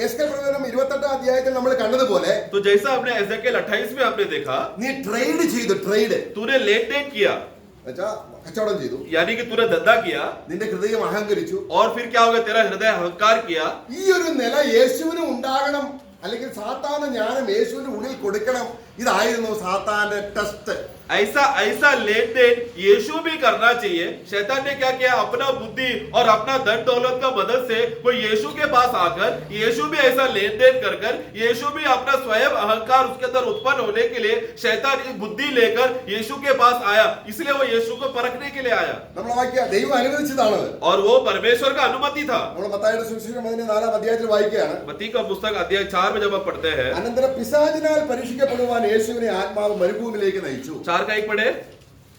എസ്കേൽ പ്രവചനം 28 അധ്യായത്തിൽ നമ്മൾ കണ്ടതുപോലെ तो जैसा हमने एजेकिएल 28 में हमने देखा, നീ ട്രേഡ് ചെയ്തു. ട്രേഡ് तूने लेन देन किया, എന്നുവെച്ചാ കച്ചവടം ചെയ്തു. यानी कि तूने धंधा किया, നിന്റെ ഹൃദയം അഹങ്കരിച്ചു. और फिर क्या होगा, तेरा हृदय अहंकार किया. ഈ ഒരു നില യേശുവിന് ഉണ്ടാകണം, അല്ലെങ്കിൽ സാത്താന്റെ ജ്ഞാനം യേശുവിന്റെ ഉള്ളിൽ കൊടുക്കണം. ഇതായിരുന്നു സാത്താന്റെ ടെസ്റ്റ്. ऐसा लेन देन यीशु भी करना चाहिए. शैतान ने क्या किया, अपना बुद्धि और अपना धन दौलत का मदद से वो यीशु के पास आकर यीशु भी ऐसा लेन देन कर यीशु भी अपना स्वयं अहंकार उसके अंदर उत्पन्न होने के लिए शैतान की बुद्धि लेकर यीशु के पास आया. इसलिए वो यीशु को परखने के लिए आया, നമ്മൾ വായിക്കുക, ദൈവം അനുവദിച്ചതാണത്. और वो परमेश्वर का अनुमति था. നമ്മൾ മത്തായിയുടെ സുവിശേഷം 4 അധ്യായത്തിൽ വായിക്കുകയാണ്. मत्ती का पुस्तक अध्याय 4 में जब आप पढ़ते हैं, അനന്തരം പിശാചിനാൽ പരീക്ഷിക്കപ്പെടുവാൻ യേശുവിനെ ആത്മാവ് മരുഭൂമിയിലേക്ക് നയിച്ചു. 4 का 1 पढ़े.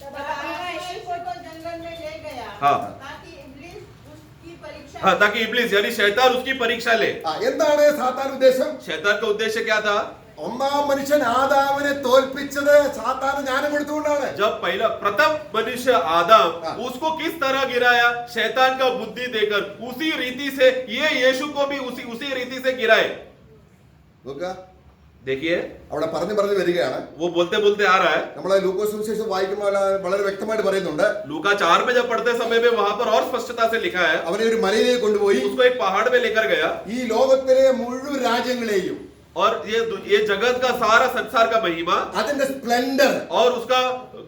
तब आत्मा यीशु को जंगल में ले गया, हाँ. ताकि इब्लीस उसकी परीक्षा हाँ, ताकि इब्लीस यानी शैतान उसकी परीक्षा ले. എന്താണ് സാത്താൻ ഉദ്ദേശം? शैतान का उद्देश्य क्या था? ഒന്നാം മനുഷ്യൻ ആദാമിനെ തോൽപ്പിച്ചത് സാത്താൻ ജ്ഞാനം കൊടുത്തുകൊണ്ടാണ്. जब पहला प्रथम मनुष्य आदम, हाँ. उसको किस तरह गिराया? शैतान का बुद्धि देकर. उसी रीति से ये यीशु को भी उसी रीति से गिराए. നോക്കുക, देखिए അവിടെ പറഞ്ഞു വരികയാണ്. वो बोलते बोलते आ रहा है. നമ്മളെ ലൂക്കോസ് സുവിശേഷം വായിക്കുമ്പോൾ വളരെ വ്യക്തമായിട്ട് പറയുന്നുണ്ട്. लूका 4 में जब पढ़ते समय में वहां पर और स्पष्टता से लिखा है, അവനെ ഒരു മലയിലേക്ക് കൊണ്ടുപോയി उसको एक पहाड़ में लेकर गया, ഈ ലോകത്തിലെ മുഴുവൻ രാജ്യങ്ങളെയും और ये जगत का सारा संसार का महिमा അതിന്റെ സ്പ്ലെൻഡർ और उसका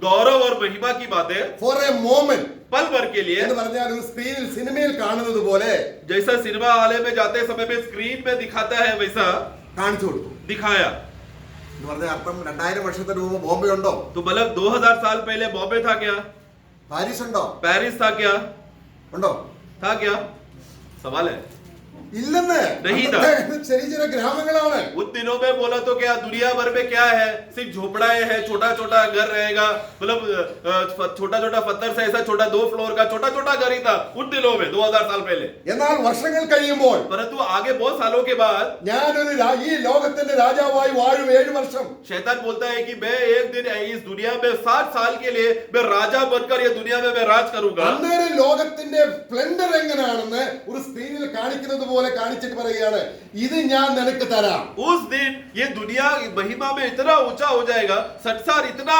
गौरव और महिमा की बातें ഫോർ എ മോമെന്റ് पल भर के लिए, എന്ന് പറഞ്ഞാൽ ഒരു സ്ക്രീനിൽ സിനിമയിൽ കാണുന്നത് പോലെ जैसा सिनेमा हाल में जाते समय में स्क्रीन में दिखाता है वैसा കാണിച്ചു കൊടുത്തു. दिखाया. എന്ന് പറഞ്ഞ അർത്ഥം 2000 വർഷത്തിന് മുമ്പ് ബോംബെ ഉണ്ടോ? तो मतलब 2000 साल पहले बॉम्बे था क्या? പാരീസ് ഉണ്ടോ? पेरिस था क्या? ഉണ്ടോ? था क्या? सवाल है. ഇല്ലെന്ന്. नहीं था. അന്നത്തെ ചെറിയ ചെറിയ ഗ്രാമങ്ങളാണ്. उन दिनों में बोला तो क्या दुनिया भर में क्या है, सिर्फ झोपड़ाएं है, छोटा छोटा घर रहेगा, मतलब छोटा छोटा पत्थर से ऐसा छोटा 2 फ्लोर का छोटा छोटा घर ही था उन दिनों में 2000 साल पहले. എന്നാൽ വർഷങ്ങൾ കഴിയുമ്പോൾ परंतु आगे बहुत सालों के बाद ഞാനൊരു ഈ ലോകത്തിന്റെ രാജാവായി വാഴും 7 വർഷം. शैतान बोलता है कि मैं एक दिन इस दुनिया में 60 साल के लिए मैं राजा बनकर ये दुनिया में मैं राज करूंगा. അന്നേരം ലോകത്തിന്റെ സ്പ്ലെൻഡർ എങ്ങനെയാണെന്ന് ഒരു സ്ക്രീനിൽ കാണിക്കുന്നത് പോലെ കാണിച്ചിട്ട് പറയുകയാണ്, ഇത് ഞാൻ നിനക്ക് തരാം. उस दिन ये दुनिया महिमा में इतना ऊंचा हो जाएगा, संसार इतना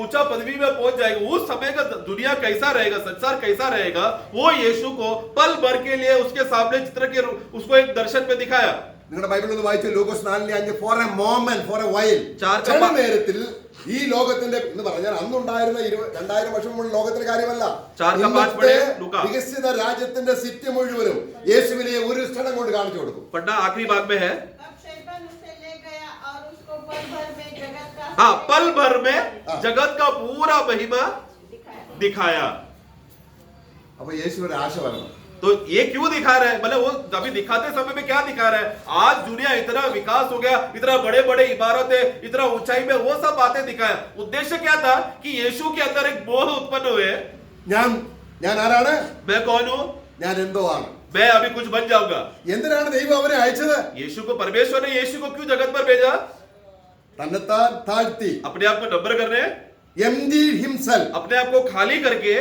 ऊंचा पदवी में पहुंच जाएगा. उस समय का दुनिया कैसा रहेगा, संसार कैसा रहेगा, वो यीशु को पल भर के लिए उसके सामने चित्र के उसको एक दर्शन में दिखाया. നിങ്ങളുടെ ബൈബിൾ ഒന്ന് വായിച്ചു, Lukose 4:5 for a moment for a while. चार का ചില നേരത്തിൽ ഈ ലോകത്തിന്റെ എന്ന് പറഞ്ഞാൽ അന്നുണ്ടായിരുന്ന 2000 വർഷം മുമ്പ് ലോകത്തിന്റെ കാര്യമല്ല. चार का 5 ഇന്നത്തെ पढ़े लूका. വികസിത രാജ്യത്തിന്റെ സിറ്റി മുഴുവനും യേശുവിനെ ഒരു സ്ഥലം കൊണ്ട് കാണിച്ചു കൊടുക്കും. पढ़ना आखिरी भाग में है. तब शैतान उसे ले गया और उसको पल भर में जगत का हाँ, पल भर में जगत का पूरा महिमा दिखाया. അപ്പൊ യേശുവിന്റെ ആശ വരണം. तो ये क्यों दिखा रहा है, मतलब वो अभी दिखाते समय में क्या दिखा रहा है? आज दुनिया इतना विकास हो गया, इतना बड़े बड़े इमारतें, इतना ऊंचाई में वो सब बातें दिखाया. उद्देश्य क्या था? कि यीशु के अंदर एक मोह उत्पन्न हुए. ഞാൻ ആരാണ്? मैं कौन हूँ? ഞാൻ എന്തോ ആണ്. मैं अभी कुछ बन जाऊंगा। എന്തിനാണ് ദൈവം അവനെ അയച്ചത്? यीशु को, परमेश्वर ने यीशु को क्यों जगत पर भेजा? തന്നെത്താൻ താഴ്ത്തി, अपने आप को नम्र करने, emptied himself. अपने आप को खाली करके,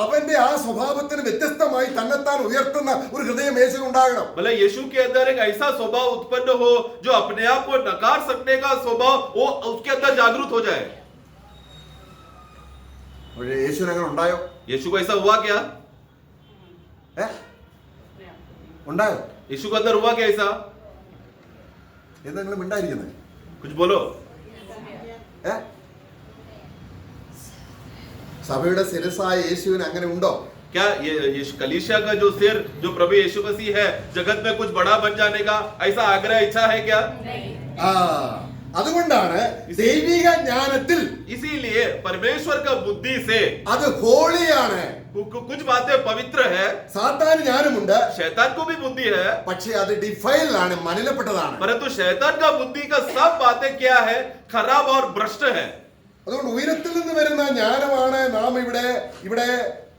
അവന്റെ ആ സ്വഭാവത്തിന് വ്യത്യസ്തമായി തന്നെത്താൻ ഉയർത്തുന്ന ഒരു ഹൃദയം യേശുവിന് ഉണ്ടാകണം. मतलब यीशु के अंदर एक ऐसा स्वभाव उत्पन्न हो जो अपने आप को नकार सकने का स्वभाव वो उसके अंदर जागृत हो जाए। പക്ഷേ യേശുവിന് അങ്ങനെ ഉണ്ടായോ? यीशु को ऐसा हुआ क्या? ഉണ്ടായോ? यीशु के अंदर हुआ क्या ऐसा? എന്തെങ്കിലും ഉണ്ടായിരിക്കുന്നത്? कुछ बोलो। സഭയുടെ ശിരസായ യേശുവിന് അങ്ങനെ ഉണ്ടോ? क्या ये कलीसिया का जो सिर, जो प्रभु यीशु मसीह है, जगत में कुछ बड़ा बन जाने का ऐसा आग्रह, इच्छा है क्या? ആ അതുകൊണ്ടാണ് ദൈവിക ജ്ഞാനത്തിൽ इसीलिए परमेश्वर का बुद्धि से അത് ഹോളിയാണ്. कुछ बातें पवित्र है, സാത്താന് ജ്ഞാനമുണ്ട്, शैतान को भी बुद्धि है, പക്ഷേ അത് ഡിഫൈൽഡ്, മലിനപ്പെട്ടതാണ്. परंतु शैतान का बुद्धि का सब बातें क्या है? खराब और भ्रष्ट है। അതുകൊണ്ട് ഉയരത്തിൽ നിന്ന് വരുന്ന ജ്ഞാനമാണ് നാം ഇവിടെ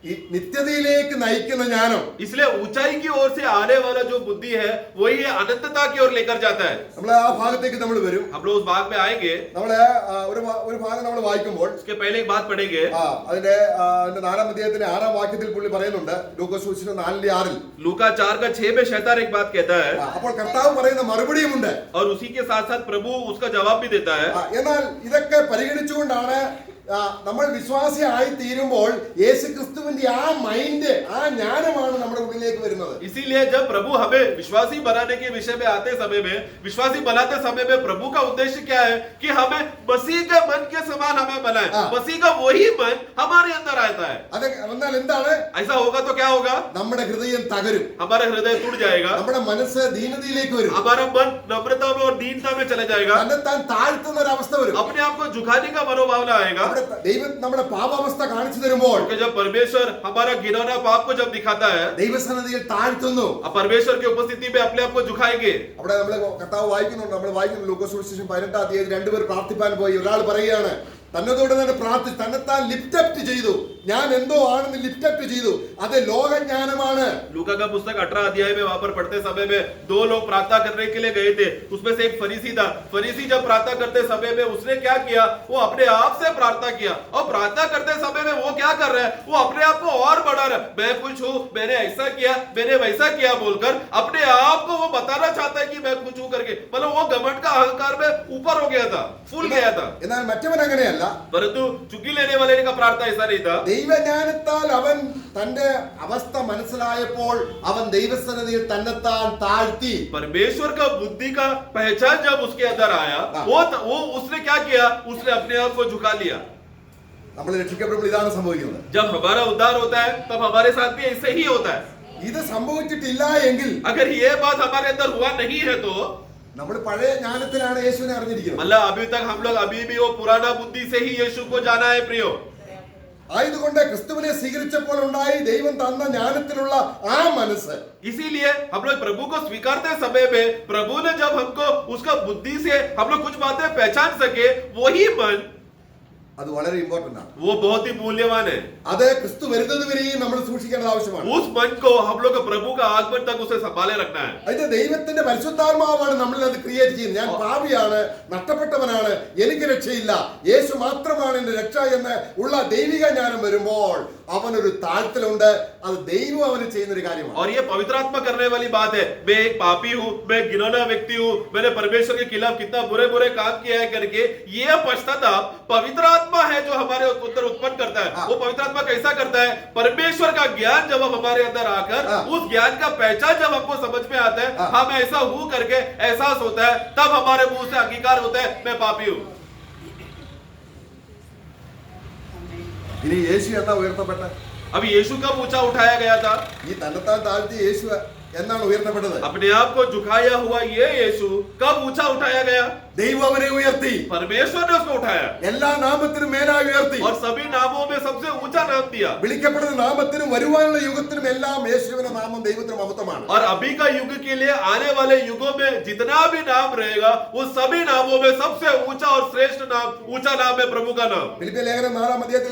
ഈ നിത്യതയിലേക്ക് നയിക്കുന്ന ജ്ഞാനം. इसलिए ऊंचाई की ओर से आने वाला जो बुद्धि है वही अनंतता की ओर लेकर जाता है। നമ്മൾ ആ ഭാഗത്തേക്ക് നമ്മൾ വരും. हम लोग उस भाग में आएंगे। നമ്മള് ഒരു ഭാഗം നമ്മൾ വായിക്കുമ്പോൾ उसके पहले एक बात पढ़ेंगे। അതിന്റെ 4-ാം അധ്യായത്തിന്റെ 6-ാം വാക്യത്തിൽ പുള്ളി പറയുന്നുണ്ട്, ലൂക്കോസ് സുവിശേഷം 4:6. लूका 4:6 में शैतान एक बात कहता है, അപ്പോൾ കർത്താവ് പറയുന്ന മറുപടിയുമുണ്ട്. और उसी के साथ साथ प्रभु उसका जवाब भी देता है। എന്നാൽ ഇതൊക്കെ പരിഗണിച്ചുകൊണ്ടാണ് നമ്മൾ വിശ്വാസിയായി തീരുമ്പോൾ യേശു ക്രിസ്തുവിന്റെ ആ മൈൻഡ്, ആ ജ്ഞാനമാണ് നമ്മുടെ ഉള്ളിലേക്ക് വരുന്നത്. इसीलिए जब प्रभु हमें विश्वासी बनाने के विषय में आते समय में, विश्वासी बनाते समय में प्रभु का उद्देश्य क्या है कि हमें मसीह के मन के समान हमें बनाए। मसीह का वही मन हमारे अंदर आता है। അത് എന്നാൽ എന്താണ്? ऐसा होगा तो क्या होगा? നമ്മുടെ ഹൃദയം തകരും, हमारा हृदय टूट जाएगा, നമ്മുടെ മനസ്സ് ദീനതയിലേക്ക് വരും, हमारा मन नम्रता में और दीनता में चले जाएगा, തന്നെത്താൻ താഴ്ത്തുന്ന ഒരു അവസ്ഥ വരും. अपने आप को झुकाने का मनोभावना आएगा। ദൈവം നമ്മുടെ പാപാവസ്ഥ കാണിച്ചു തരുമ്പോൾ क्योंकि जब परमेश्वर हमारा घिनौना पाप को जब दिखाता है, ദൈവസന്നിധിയിൽ താഴ്ത്തുന്നു. अब परमेश्वर की उपस्थिति में अपने आप को झुकाएंगे। അവിടെ നമ്മൾ കർത്താവ് വായിക്കുന്നുണ്ട്, നമ്മൾ വായിക്കുന്നു ലൂക്കോസ് സുവിശേഷം 18-ാം അധ്യായത്തിൽ 2 പേർ പ്രാർത്ഥിപ്പാൻ പോയി. ഒരാൾ പറയുകയാണ്, തന്നതോടെ തന്നെ പ്രാർത്ഥിച്ചു, തന്നെത്താൻ ലിഫ്റ്റ് അപ്പ് ചെയ്തു, ഞാൻ എന്തോ ആണെന്ന് ലിഫ്റ്റ് അപ്പ് ചെയ്തു. അത് ലോകജ്ഞാനമാണ്. लूका का पुस्तक 18 अध्याय में वहां पर पढ़ते समय में 2 लोग प्रार्थना करने के लिए गए थे। उसमें से एक फरीसी था। फरीसी जब प्रार्थना करते समय में उसने क्या किया? वो अपने आप से प्रार्थना किया, और प्रार्थना करते समय में वो क्या कर रहा है? वो अपने आप को और बढ़ा रहा है। मैं कुछ हूं, मैंने ऐसा किया, मैंने वैसा किया बोलकर अपने आप को वो बताना चाहता है कि मैं कुछ हूं करके। मतलब वो घमंड का अहंकार में ऊपर हो गया था, फूल गया था। എന്നാൽ മറ്റവൻ അങ്ങനെയല്ല. परंतु चुकी लेने वाले का प्रार्थना ऐसा नहीं था। ദൈവജ്ഞാനത്താൽ അവൻ തന്റെ അവസ്ഥ മനസ്സിലായപ്പോൾ അവൻ ദൈവസന്നിധിയിൽ തന്നെത്താൻ താഴ്ത്തി. परमेश्वर का बुद्धि का पहचान जब उसके अंदर आया, वो उसने क्या किया? उसने अपने आप को झुका लिया। നമ്മൾ രക്ഷിക്കപ്പെടുമ്പോൾ ഇതാണ് സംഭവിക്കുന്നത്. जब हमारा उद्धार होता है तब हमारे साथ भी ऐसे ही होता है। ഇത് സംഭവിച്ചിട്ടില്ല എങ്കിൽ, अगर ये बात हमारे अंदर हुआ नहीं है तो നമ്മൾ പഴയ ജ്ഞാനത്തിലാണ് യേശുവിനെ അറിഞ്ഞിരിക്കുന്നത്. मतलब अभी तक हम लोग अभी भी वो पुराना बुद्धि से ही यीशु को जाना है प्रियो। ആയതുകൊണ്ട് ക്രിസ്തുവിനെ സ്വീകരിച്ചപ്പോൾ ഉണ്ടായി ദൈവം തന്ന ജ്ഞാനത്തിലുള്ള ആ മനസ്സ്. इसीलिए हम लोग प्रभु को स्वीकारते समय में प्रभु ने जब हमको उसका बुद्धि से हम लोग कुछ बातें पहचान सके, वही मन, അത് വളരെ ഇമ്പോർട്ടന്റ് ആണ്. वो बहुत ही मूल्यवान है। അത് ക്രിസ്തു വരുന്നത് വരെയും നമ്മൾ സൂക്ഷിക്കേണ്ടത് ആവശ്യമാണ്. उस मन को हम लोग प्रभु का आगमन तक उसे संभाले रखना है। അത് ദൈവത്തിന്റെ പരിശുദ്ധാത്മാവാണ് നമ്മളിൽ അത് ക്രിയേറ്റ് ചെയ്യുന്നത്. ഞാൻ പാപിയാണ്, നഷ്ടപ്പെട്ടവനാണ്, എനിക്ക് രക്ഷയില്ല, യേശു മാത്രമാണ് എന്റെ രക്ഷ എന്ന് ഉള്ള ദൈവിക ജ്ഞാനം വരുമ്പോൾ അവനൊരു താഴ്ത്തലുണ്ട്. അത് ദൈവം അവന് ചെയ്യുന്ന ഒരു കാര്യമാണ്. और ये पवित्र आत्मा करने वाली बात है। मैं एक पापी हूँ, मैं एक घिनौना व्यक्ति हूँ, मैंने परमेश्वर के खिलाफ कितना बुरे बुरे काम किया है करके ये पश्चाताप पवित्र आत्मा है जो हमारे अंदर उत्पन्न करता है। वो पवित्र आत्मा कैसा करता है? परमेश्वर का ज्ञान जब हमारे अंदर आकर उस ज्ञान का पहचान जब हमको समझ में आता है, हम ऐसा हूँ करके एहसास होता है, तब हमारे मुंह से अंगीकार होता है, मैं पापी हूँ। ഇനി യേശു എന്നാ ഉയർത്തപ്പെട്ട? अब यीशु कब ऊंचा उठाया गया था? ഈ തന്നെത്താൻ താഴ്ത്തി യേശു എന്നാണ് ഉയർത്തപ്പെട്ടത്? अपने आप को झुकाया हुआ ये यीशु कब ऊंचा उठाया गया? ദൈവം അവനെ ഉയർത്തി, परमेश्वर ने उसको उठाया എല്ലാ നാമത്തിനും മേലായി ഉയർത്തി. और सभी नामों में सबसे ऊंचा नाम दिया। വിളിക്കപ്പെടുന്ന നാമത്തിനും വരുവാനുള്ള യുഗത്തിനും എല്ലാം യേശുവിന്റെ നാമം ദൈവത്തിന് മഹത്വമാണ്. और अभी का युग के लिए आने वाले युगों में जितना भी नाम रहेगा उस सभी नामों में सबसे ऊंचा और श्रेष्ठ नाम, ऊंचा नाम है प्रभु का नाम। ഫിലിപ്പിയ ലേഖനം 4-ാം അധ്യായത്തിൽ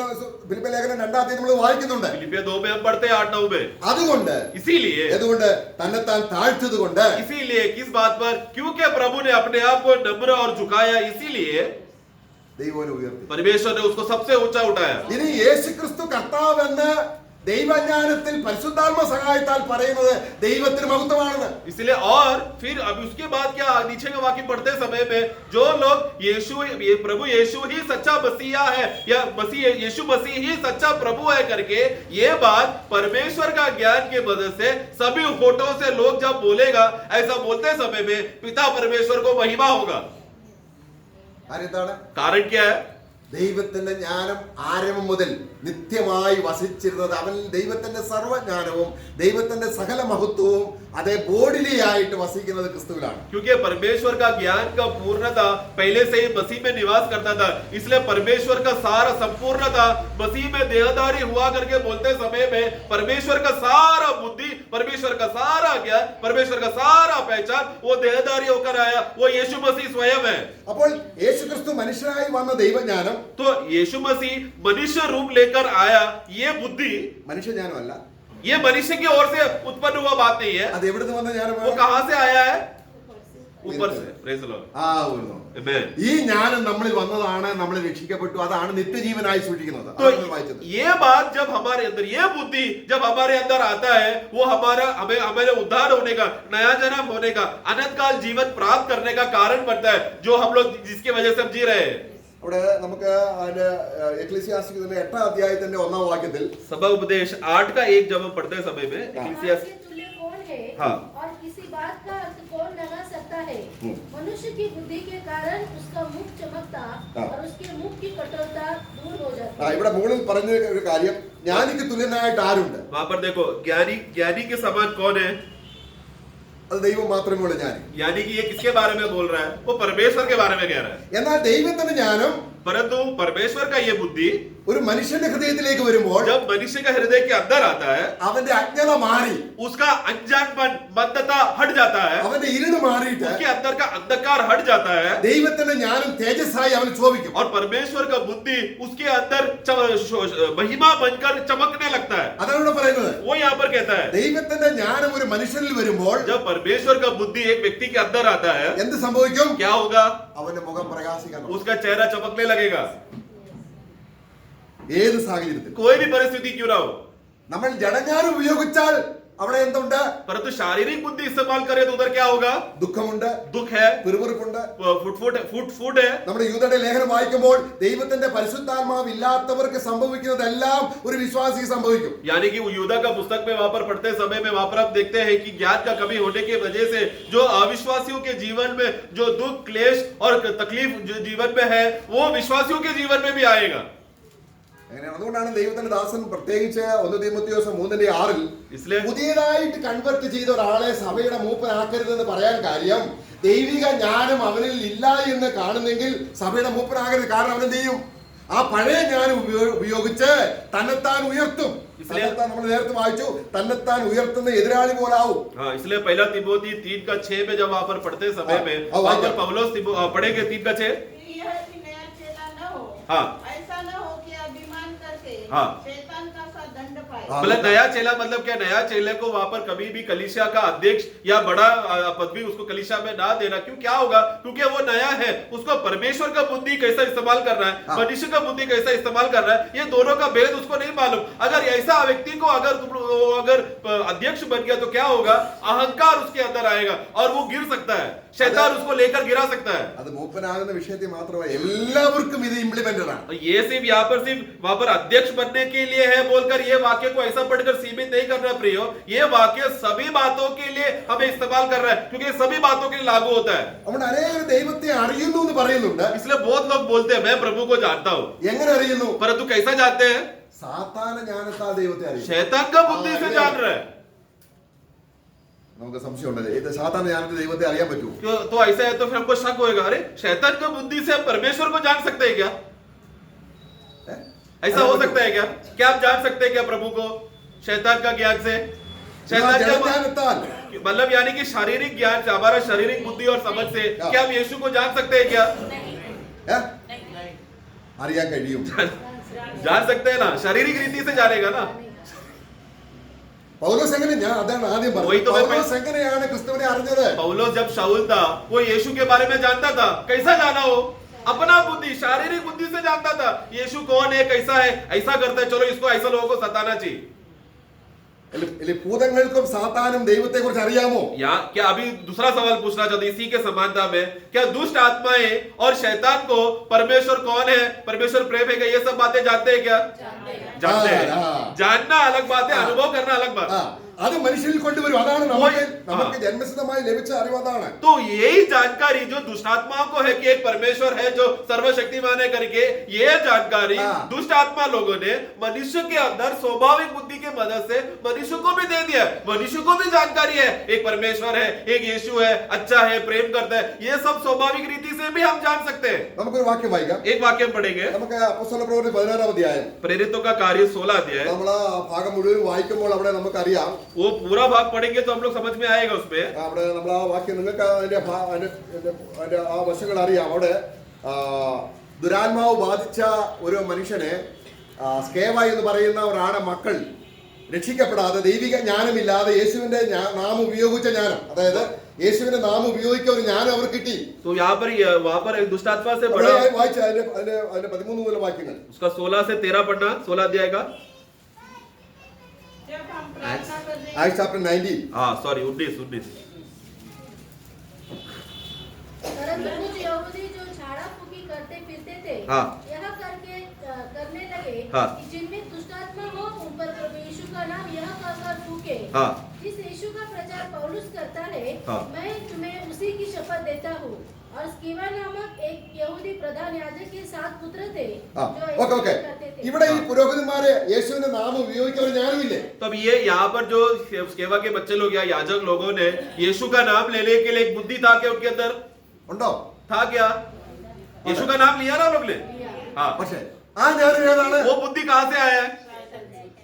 ഫിലിപ്പിയ ലേഖനം 2-ാം അധ്യായം നമ്മൾ വായിക്കുന്നുണ്ട്. फिलिपियर 2 में हम पढ़ते हैं 8-9 में। അതുകൊണ്ട് इसीलिए അതുകൊണ്ട് തന്നെത്താൻ താഴ്ത്തതുകൊണ്ട് इसीलिए किस बात पर? क्योंकि प्रभु ने अपने आप को नम्र और झुकाया, इसीलिए ദൈവനെ ഉയർത്തി. परमेश्वर ने उसको सबसे ऊंचा उठाया। ഇനി യേശുക്രിസ്തു കർത്താവെന്ന് ദൈവജ്ഞാനത്തിൽ പരിശുദ്ധാത്മ സഹായത്താൽ പറയുന്നത് ദൈവത്തിന് മഹത്വമാണെന്ന്. इसलिए और फिर अब उसके बाद क्या, नीचे का वाक्य पढ़ते समय में जो लोग प्रभु यीशु ही सच्चा मसीहा है या यीशु मसीह ही सच्चा प्रभु है करके ये बात परमेश्वर का ज्ञान की मदद से सभी होठों से लोग जब बोलेगा, ऐसा बोलते समय में पिता परमेश्वर को महिमा होगा। ആരെന്താണ് कारण क्या है? ദൈവത്തിന്റെ ജ്ഞാനം ആരംഭം മുതൽ നിത്യമായി വസിച്ചിരുന്നത് അവനിൽ ദൈവത്തിന്റെ സർവ്വജ്ഞാനവും ദൈവത്തിന്റെ സകല മഹത്വവും അതേ ബോഡിലി ആയിട്ട് വസിക്കുന്നത് ക്രിസ്തുവിലാണ്. क्योंकि परमेश्वर का ज्ञान का पूर्णता पहले से ही मसीह में निवास करता था, इसलिए परमेश्वर का सारा संपूर्णता मसीह में देहधारी हुआ करके बोलते समय में परमेश्वर का सारा बुद्धि, परमेश्वर का सारा ज्ञान, परमेश्वर का सारा पहचान वो देहधारी होकर आया, वो यीशु मसीह स्वयं है। അപ്പോൾ യേശുക്രിസ്തു മനുഷ്യനായി വന്ന ദൈവജ്ഞാനം तो यीशु मसीह मनुष्य रूप लेकर आया, ये बुद्धि മനുഷ്യജ്ഞാനമല്ല, ये मनुष्य की ओर से उत्पन्न हुआ बात नहीं है। അത് എവിടുന്ന് വന്ന वो ജ്ഞാനമാണ്? कहां से आया है? ऊपर से। Praise the Lord. ആ വരുന്നു. आमेन। ഈ ജ്ഞാനം നമ്മളിൽ വന്നതാണ്, നമ്മൾ രക്ഷിക്കപ്പെട്ടു, അതാണ് നിത്യജീവനായി സൂക്ഷിക്കുന്നത്. तो ये बात जब हमारे अंदर, ये बुद्धि जब हमारे अंदर आता है, वो हमारा हमें उद्धार होने का, नया जन्म होने का, अनंत काल जीवन प्राप्त करने का कारण बनता है, जो हम लोग जिसकी वजह से हम जी रहे हैं। അവിടെ നമുക്ക് അതിന്റെ എക്ലീസിയാസ്റ്റിക്കിന്റെ 8-ാം അധ്യായത്തിന്റെ 1-ാം വാക്യത്തിൽ सभा उपदेश 8 का 1 जब हम पढ़ते समय में बात इक्लेसियास के तुल्य कौन है हाँ। और किसी बात का अर्थ कौन लगा सकता है? मनुष्य की बुद्धि के कारण उसका मुख चमकता हाँ। और उसके मुख की कठोरता दूर हो जाती ഇവിടെ മുകളിൽ പറഞ്ഞ ഒരു കാര്യം, ജ്ഞാനിക്ക് തുല്യനായിട്ട് ആരുണ്ട്? वहां पर देखो, ज्ञानी के समान कौन है? അത് ദൈവം മാത്രമേ ഉള്ളൂ ജ്ഞാനി. यानी कि ये किसके बारे में बोल रहा है? वो परमेश्वर के बारे में कह रहा है। എന്നാൽ ദൈവത്തിന്റെ ജ്ഞാനം परंतु परमेश्वर का ये बुद्धि ഒരു മനുഷ്യന്റെ ഹൃദയത്തിലേക്ക് വരുമ്പോൾ जब मनुष्य का हृदय के अंदर आता है, അവന്റെ അജ്ഞത മാറി, उसका अनजानपन, बद्धता हट जाता है, അവന്റെ ഇരുട് മാറിയിട്ട് उसके अंदर का अंधकार हट जाता है ദൈവത്തിന്റെ ജ്ഞാനം തേജസ്സായി അവൻ ശോഭിക്കും. और परमेश्वर का बुद्धि उसके अंदर महिमा बनकर चमकने लगता है। അതാണ് ഇവിടെ പറയുന്നത്. वो यहाँ पर कहता है, ദൈവത്തിന്റെ ജ്ഞാനം ഒരു മനുഷ്യനിൽ വരുമ്പോൾ जब परमेश्वर का बुद्धि एक व्यक्ति के अंदर आता है, എന്ത് സംഭവിക്കും? क्या होगा? അവന്റെ മുഖം പ്രകാശിക്കാൻ തുടങ്ങും. उसका चेहरा चमकने लगेगा, ഏത് സാഹചര്യത്തിൽ. कोई भी परिस्थिति क्यों ना हो। നമ്മൾ ജഡജ്ഞാനം ഉപയോഗിച്ചാൽ അവിടെ എന്തുണ്ട്? परंतु शारीरिक बुद्धि इस्तेमाल करे तो उधर क्या होगा? ദുഃഖമുണ്ട്, दुख है, പിറുപിറുപ്പുണ്ട്. फुट है। നമ്മുടെ യൂദയുടെ ലേഖനം വായിക്കുമ്പോൾ ദൈവത്തിന്റെ പരിശുദ്ധാത്മാവ് ഇല്ലാത്തവർക്ക് സംഭവിക്കുന്നതെല്ലാം ഒരു വിശ്വാസിക്ക് സംഭവിക്കും. यानी कि यूदा का पुस्तक में वहां पर पढ़ते समय में वहां पर आप देखते हैं कि ज्ञान का कमी होने की वजह से जो अविश्वासियों के जीवन में जो दुख, क्लेश और तकलीफ जो जीवन में है, वो विश्वासियों के जीवन में भी आएगा। അങ്ങനെയാണ്. അതുകൊണ്ടാണ് ദൈവത്തിന്റെ ദാസൻ പ്രത്യേകിച്ച് 1 തീമോഥെയോസ് 3:6 इसलिए പുതിയതായിട്ട് കൺവെർട്ട് ചെയ്ത ഒരാളെ സഭയുടെ മൂപ്പനാക്കരുതെന്ന് പറയാൻ കാര്യം, ദൈവിക ജ്ഞാനം അവനിൽ ഇല്ല എന്ന് കാണുന്നെങ്കിൽ സഭയുടെ മൂപ്പനാകരുത്. കാരണം അവൻ എന്ത് ചെയ്യും? ആ പഴയ ജ്ഞാനം ഉപയോഗിച്ച് തന്നെത്താൻ ഉയർത്തും. തന്നെത്താൻ നമ്മൾ നേരത്തെ വായിച്ചു, തന്നെത്താൻ ഉയർത്തുന്ന എതിരാളി പോലാവും. हाँ, इसलिए पहला तिमोथी 3:6 में जब वहां पर पढ़ते समय में हाँ, वहां पर पौलुस पढ़ेंगे 3:6। यह कि नया चेला न हो, हाँ। ऐसा न हो कि अभिमान करके हाँ। शैतान का सा दंड पाए। हाँ। मतलब नया चेला मतलब क्या? नया चेले को वहां पर कभी भी कलीसिया का अध्यक्ष या बड़ा पदवी उसको कलीसिया में ना देना। क्यों? क्या होगा? क्योंकि वो नया है, उसको परमेश्वर का बुद्धि कैसा इस्तेमाल कर रहा है, हाँ। मनुष्य का बुद्धि कैसा इस्तेमाल कर रहा है, ये दोनों का भेद उसको नहीं मालूम। अगर ऐसा व्यक्ति को अगर अध्यक्ष बन गया तो क्या होगा? अहंकार उसके अंदर आएगा और वो गिर सकता है, शैतान उसको लेकर गिरा सकता है। അത് മൂപ്പനാകുന്ന വിഷയത്തിൽ മാത്രമല്ല, എല്ലാവർക്കും ഇത് ഇംപ്ലിമെന്റഡ് ആണ്. ये सिर्फ यहाँ पर सिर्फ वहां पर अध्यक्ष बनने के लिए है बोलकर ये वाक्य को ऐसा पढ़कर सीमित नहीं करना प्रियो। ये वाक्य सभी बातों के लिए हमें इस्तेमाल कर रहा है, क्योंकि सभी बातों के लिए लागू होता है। നമ്മുടെ അനേകം ദൈവത്തെ അറിയുന്നു എന്ന് പറയുന്നുണ്ട്. इसलिए बहुत लोग बोलते हैं मैं प्रभु को जानता हूँ, എങ്ങനെ അറിയുന്നു? परंतु कैसा जानते हैं? സാത്താന ജ്ഞാനത്താൽ ദൈവത്തെ അറിയുന്നു. शैतान का बुद्धि से जान रहा है। നമുക്ക് സംശയമുണ്ടല്ലേ ഇത് സാധാരണ ജ്ഞാനത്തിൽ ദൈവത്തെ അറിയാൻ പറ്റുമോ? तो ऐसा है तो फिर हमको शक होएगा, अरे शैतान की बुद्धि से हम परमेश्वर को जान सकते हैं क्या? ഏ? ऐसा हो सकता है क्या? क्या आप जान सकते हैं क्या प्रभु को शैतान का ज्ञान से? शैतान का ജഡജ്ഞാനത്താൽ मतलब यानी कि शारीरिक ज्ञान से, हमारा शारीरिक बुद्धि और समझ से क्या हम यीशु को जान सकते हैं क्या? ഏ? അറിയാൻ കഴിയും. जान सकते हैं ना, शारीरिक रीति से जानेगा ना. പൗലോസ് എങ്ങനെ ഞാൻ അതാണ് ആദ്യം वही പറഞ്ഞത്. तो मैं പൗലോസ് എങ്ങനെയാണ് ക്രിസ്തുവിനെ അറിഞ്ഞത്? पौलुस जब शाऊल था वो यीशु के बारे में जानता था. कैसा जाना हो? अपना बुद्धि, शारीरिक बुद्धि से जानता था यीशु कौन है, कैसा है, ऐसा करता है, चलो इसको ऐसा लोगों को सताना चाहिए. ഭൂതങ്ങൾക്കും സാത്താനും ദൈവത്തെ കുറിച്ച് അറിയാമോ? या क्या अभी दूसरा सवाल पूछना चाहते इसी के समानता में, क्या दुष्ट आत्माएं और शैतान को परमेश्वर कौन है, परमेश्वर प्रेम है क्या, ये सब बातें जानते हैं क्या? जानते हैं. जानना अलग बात है, अनुभव करना अलग बात. ആ, അത് മനുഷ്യരിൽ കൊണ്ടുവരും. അതാണ് നമുക്ക് ജന്മസിദ്ധമായി ലഭിച്ച അറിവ്. അതാണ്. तो यही जानकारी जो दुष्ट आत्माओं को है कि एक परमेश्वर है जो सर्वशक्तिमान है करके, ये जानकारी दुष्ट आत्मा लोगों ने मनुष्य के अंदर स्वाभाविक बुद्धि के मदद से मनुष्य को भी दे दिया. मनुष्य को भी जानकारी है एक परमेश्वर है, एक यीशु है, अच्छा है, प्रेम करता है. ये सब स्वाभाविक रीति से भी हम जान सकते हैं. നമുക്കൊരു വാക്യം വായിക്കാം. एक वाक्य हम पढ़ेंगे, നമുക്ക് അപ്പോസ്തല പ്രവൃത്തി 16-ാം അധ്യായം. प्रेरितों का कार्य 16 अध्याय. നമ്മൾ ആ ഭാഗം മുഴുവൻ വായിക്കുമ്പോൾ അവിടെ നമുക്കറിയാം. वो पूरा भाग पढ़ेंगे तो हम लोग समझ में आएगा उसमें. അവിടെ നമ്മൾ ആ വാക്യം നിങ്ങൾക്ക് അതിന്റെ ആ വശങ്ങൾ അറിയാം. അവിടെ ദുരാത്മാവ് ബാധിച്ച ഒരു മനുഷ്യനെ സ്കേവ എന്ന് പറയുന്ന ഒരാണ് മക്കൾ രക്ഷിക്കപ്പെടാതെ ദൈവിക ജ്ഞാനമില്ലാതെ യേശുവിന്റെ നാമം ഉപയോഗിച്ച ജ്ഞാനം, അതായത് യേശുവിന്റെ നാമം ഉപയോഗിക്കുന്ന ഒരു ജ്ഞാനം അവർ കിട്ടി. तो यहाँ पर वहां पर एक दुष्ट आत्मा से बड़ा വായിച്ച അതിന്റെ 13 മുതൽ വാക്യങ്ങൾ. उसका 16 से 13 पढ़ना, 16 अध्याय का. जब हम प्रार्थना करते Acts chapter 19. हाँ सॉरी 19. परंतु कुछ यहूदी जो झाड़ा फूकी करते फिरते थे, हाँ. यह करने लगे हाँ. कि जिनमें दुष्टात्मा हो उन पर प्रभु यीशु का नाम यह कहकर फूके. हाँ. इस यीशु का प्रचार पौलुस करता है. हाँ. मैं तुम्हें उसी की शपथ देता हूँ. और स्किवा नामक एक यहूदी प्रधान याजक के 7 पुत्र थे जो ഓക്കെ ഓക്കെ. ऐसा करते थे. ഇവിടെ ഈ പുരോഹിതന്മാരെ യേശുവിന്റെ നാമം ഉപയോഗിക്കുന്ന ഒരു ജ്ഞാനമില്ലേ? तब ये यहाँ पर जो सेवा के बच्चे लोग या याजक लोगों ने यीशु का नाम लेने के लिए एक बुद्धि था क्या उनके अंदर? ഉണ്ടോ? था क्या? यीशु का नाम लिया ना लोग ने. हाँ. പക്ഷേ ആ ജ്ഞാനം ഏതാണ്? वो बुद्धि कहाँ से आया है?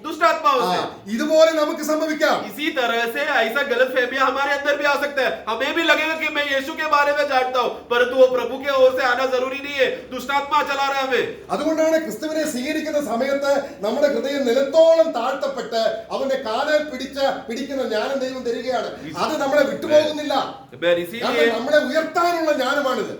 दुष्ट आत्माओं से. ഇതുപോലെ നമുക്ക് സംഭവിക്കാം. इसी तरह से ऐसा गलत फहमियां हमारे अंदर भी आ सकता है. हमें भी लगेगा कि मैं यीशु के बारे में जानता हूं, परंतु वो प्रभु के ओर से आना जरूरी नहीं है. दुष्ट आत्मा चला रहा है हमें. അതുകൊണ്ടാണ് ക്രിസ്തുവിനെ സ്വീകരിക്കുന്ന സമയത്ത് നമ്മുടെ ഹൃദയം നിലത്തോളം താഴ്ത്തപ്പെട്ട് അവന്റെ കാലിൽ പിടിക്കുന്ന ജ്ഞാനം ദൈവം തരികയാണ്. അത് നമ്മളെ വിട്ടുപോകുന്നില്ല. इसीलिए നമ്മളെ ഉയർത്താനുള്ള ജ്ഞാനമാണിത്.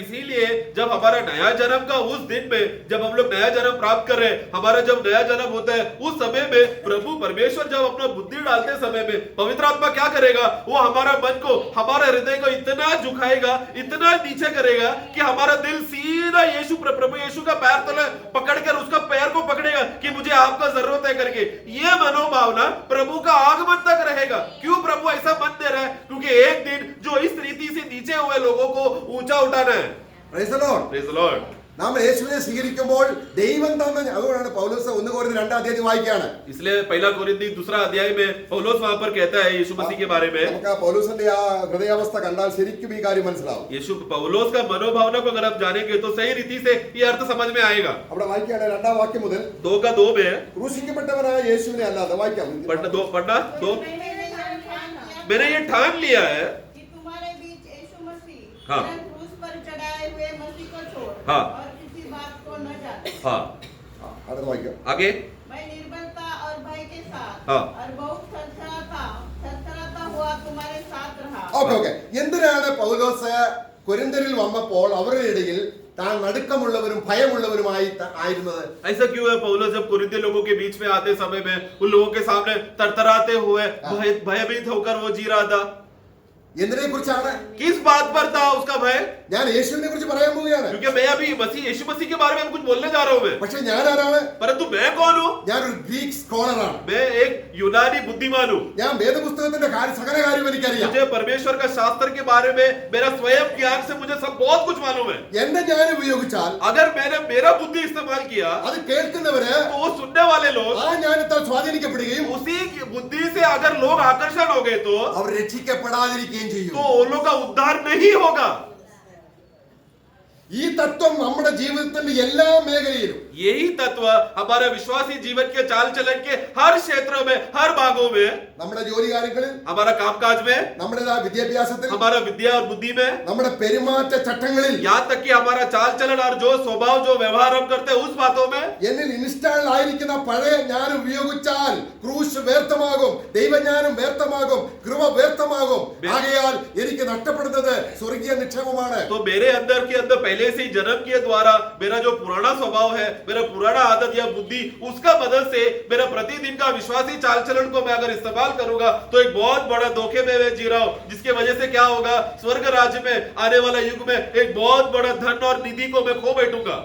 इसीलिए जब हमारा नया जन्म का उस दिन में जब हम लोग नया जन्म प्राप्त कर रहे हैं, हमारा जब नया जन्म होता है उस समय में प्रभु परमेश्वर जब अपना बुद्धि डालते समय में पवित्र आत्मा क्या करेगा? वो हमारा मन को, हमारे हृदय को इतना झुकाएगा, इतना नीचे करेगा कि हमारा दिल सीधा यीशु प्रभु यीशु का पैर तले पकड़कर उसका पैर को पकड़ेगा कि मुझे आपका जरूरत है करके. ये मनोभावना प्रभु का आगमन तक रहेगा. क्यों प्रभु ऐसा मन दे रहा है? क्योंकि एक दिन जो इस रीति से नीचे हुए लोगों को ऊंचा उठाना है. Praise the Lord. Praise the Lord. നാം യേശുവിനെ സ്വീകരിക്കുമ്പോൾ ദൈവം തന്ന, അതുകൊണ്ടാണ് പൗലോസ് 1 കൊരിന്ത്യർ 2-ാം അധ്യായം വായിക്കുകയാണ്. इसलिए पहला कोरिन्थी 2 अध्याय में पौलुस वहां पर कहता है यीशु मसीह के बारे में. നമുക്ക് ആ പൗലോസിന്റെ ആ ഹൃദയാവസ്ഥ കണ്ടാൽ ശരിക്കും ഈ കാര്യം മനസ്സിലാവും. यीशु पौलुस का मनोभावना को अगर आप जानेंगे तो सही रीति से ये अर्थ समझ में आएगा. അവിടെ വായിക്കുകയാണ് 2-ാം വാക്യം മുതൽ. 2 का 2 में ക്രൂശിക്കപ്പെട്ടവനായ യേശുവിനെ അല്ലാതെ വായിക്കാം. पढ़ना 2 मैंने मैंने ये ठान लिया है कि तुम्हारे बीच यीशु मसीह हाँ. क्रूस पर चढ़ाए हुए मसीह को छोड़ हाँ. और किसी बात को न जान. हाँ. അടുത്ത വായിക്കാം. आगे मैं निर्बलता और भय के साथ हाँ. और बहुत थरथराता हुआ तुम्हारे साथ रहा. Okay okay. എന്തിനാണ് പൗലോസ് കൊരിന്ത്യരിൽ വന്നപ്പോൾ അവരുടെ इടയിൽ താൻ നടുക്കമുള്ളവരും ഭയമുള്ളവരുമായി ആയിരുന്നത്? ऐसा क्यों है? पौलुस जब कुरिन्थी लोगों के बीच में आते समय में उन लोगों के सामने तरतराते हुए भयभीत होकर वो जी रहा था. എന്തിനെ കുറിച്ചാണ്? किस बात पर था उसका भय? है? ഞാൻ യേശുവിനെ കുറിച്ച് പറയാൻ പോവുകയാണ്. क्योंकि मैं अभी यीशु मसीह के बारे में कुछ बोलने जा रहा हूं मैं. പക്ഷെ ഞാൻ ആരാണ്? परंतु मैं कौन हूं? ഞാനൊരു ഗ്രീക്ക് സ്കോളറാണ്. मैं एक यूनानी बुद्धिमान हूं. ഞാൻ വേദപുസ്തകത്തിന്റെ സകല കാര്യം എനിക്കറിയാം. मुझे परमेश्वर का शास्त्र के बारे में मेरा स्वयं ज्ञान से मुझे सब बहुत कुछ मालूम है. എന്റെ ജ്ഞാനം ഉപയോഗിച്ചാൽ अगर मैंने मेरा बुद्धि इस्तेमाल किया അത് കേൾക്കുന്നവര് तो वो सुनने वाले लोग ആ ജ്ഞാനത്താൽ സ്വാധീനിക്കപ്പെടുകയും उसी की बुद्धि से अगर लोग आकर्षण हो गए तो അവർ രക്ഷിക്കപ്പെടാതിരിക്കുകയും ചെയ്യും. उन लोगों का उद्धार नहीं होगा. ഈ തത്വം നമ്മുടെ ജീവിതത്തിന്റെ എല്ലാ മേഖലയിലും यही तत्व हमारे विश्वासी जीवन के चाल चलन के हर क्षेत्रों में, हर भागों में, നമ്മുടെ ജോലി കാര്യങ്ങളിൽ, हमारा कामकाज में, നമ്മുടെ വിദ്യാഭ്യാസത്തിൽ, हमारा विद्या और बुद्धि में, നമ്മുടെ പെരുമാറ്റ ചട്ടങ്ങളിൽ, यहाँ तक कि हमारा चाल चलन और जो स्वभाव जो व्यवहार हम करते हैं उस बातों में എന്നിൽ ഇൻസ്റ്റാൾ ആയിരിക്കുന്ന പഴയ ജ്ഞാനം ഉപയോഗിച്ചാൽ ക്രൂശ് വ്യർത്ഥമാകും, ദൈവജ്ഞാനം വ്യർത്ഥമാകും, കൃപ വ്യർത്ഥമാകും. ആകയാൽ എനിക്ക് നഷ്ടപ്പെടുന്നത് സ്വർഗീയ നിക്ഷേപമാണ്. तो मेरे अंदर के अंदर पहले से ही जन्म के द्वारा मेरा जो पुराना स्वभाव है, मेरा पुराना आदत या बुद्धि, उसका मदद से मेरा प्रतिदिन का विश्वासी चाल चलन को मैं अगर इस्तेमाल करूंगा तो एक बहुत बड़ा धोखे में मैं जी रहा हूं, जिसके वजह से क्या होगा, स्वर्ग राज्य में आने वाला युग में एक बहुत बड़ा धन और निधि को मैं खो बैठूंगा.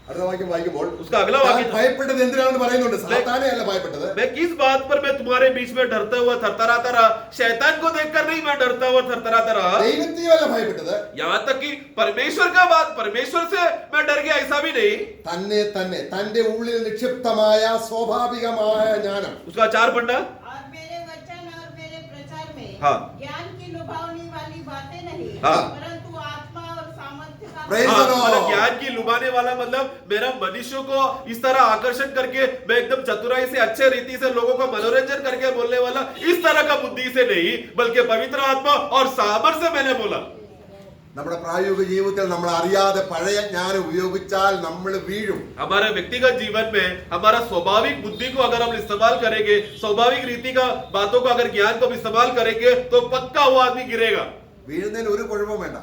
അടുത്ത വാക്യം വായിക്കുമ്പോൾ उसका अगला ഞാൻ वाक्य, ഭയപ്പെട്ടത് എന്തിനാണെന്ന് പറയുന്നുണ്ട്. സാത്താനെ അല്ല ഭയപ്പെട്ടത്. मैं किस बात पर मैं तुम्हारे बीच में डरता हुआ थरथराता रहा, शैतान को देखकर नहीं मैं डरता हुआ थरथराता रहा. ദൈവത്തെയും അല്ല ഭയപ്പെട്ടത്. यहाँ तक कि परमेश्वर से मैं डर गया ऐसा भी नहीं. തന്നെ തന്റെ ഉള്ളിൽ നിക്ഷിപ്തമായ സ്വാഭാവികമായ ജ്ഞാനം. उसका 4 पन्ना. और मेरे वचन और मेरे प्रचार में हाँ. ज्ञान की लुभावनी वाली बातें नहीं, हाँ. परंतु आत्मा और सामर्थ्य का Praise the Lord. मतलब ज्ञान की लुभाने वाला मतलब मेरा मनुष्य को इस तरह आकर्षण करके मैं एकदम चतुराई से अच्छे रीति से लोगों को मनोरंजन करके बोलने वाला इस तरह का बुद्धि से नहीं, बल्कि पवित्र आत्मा और सामर्थ्य से मैंने बोला. നമ്മുടെ പ്രായോഗിക ജീവിതത്തിൽ നമ്മൾ അറിയാതെ പഴയ ജ്ഞാനം ഉപയോഗിച്ചാൽ നമ്മൾ വീഴും. हमारे व्यक्तिगत जीवन में हमारा स्वाभाविक बुद्धि को अगर हम इस्तेमाल करेंगे, स्वाभाविक रीति का बातों को अगर ज्ञान को भी इस्तेमाल करेंगे तो पक्का वो आदमी गिरेगा. വീഴുന്നതിന് ഒരു കുഴപ്പവും വേണ്ട,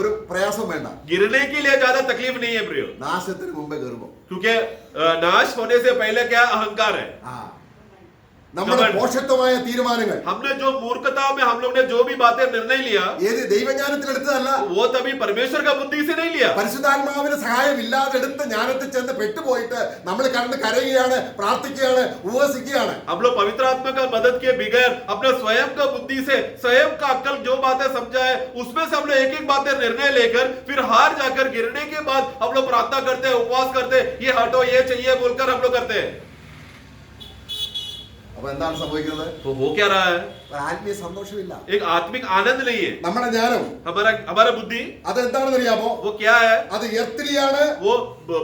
ഒരു പ്രയാസവും വേണ്ട. गिरने के लिए ज्यादा तकलीफ नहीं है प्रियो, നാശത്തിന് മുമ്പേ ഗർവം. क्योंकि नाश होने से पहले क्या अहंकार है. നമ്മുടെ മോശത്വമായ തീരുമാനങ്ങൾ, हमने जो मूर्खता में हम लोग ने जो भी बातें निर्णय लिया ഏത് ദൈവജ്ഞാനത്തിൽ എടുത്തതല്ല, वो तभी परमेश्वर का बुद्धि से नहीं लिया. പരിശുദ്ധാത്മാവിന്റെ സഹായം ഇല്ലാതെ എടുത്ത് ജ്ഞാനത്തിൽ ചെന്ന് പെട്ടുപോയിട്ട് നമ്മൾ കണ്ട് കരയുകയാണ്, പ്രാർത്ഥിക്കുകയാണ്, ഉപവസിക്കുകയാണ്. हम लोग पवित्र आत्मा का मदद के बगैर अपने स्वयं का बुद्धि से स्वयं का अक्ल जो बातें समझा है उसमें से हम लोग एक एक बातें निर्णय लेकर फिर हार जाकर गिरने के बाद हम लोग प्रार्थना करते हैं, उपवास करते हैं, ये हटो ये चाहिए बोलकर हम लोग करते हैं. അപ്പൊ എന്താണ് സംഭവിക്കുന്നത്? तो हो क्या रहा है? ആത്മീയ സന്തോഷമില്ല, एक आत्मिक आनंद नहीं है. നമ്മുടെ ജ്ഞാനം हमारा बुद्धि അതെന്താണെന്ന് അറിയാമോ? वो क्या है? അത് എർത്തിലിയാണ്, वो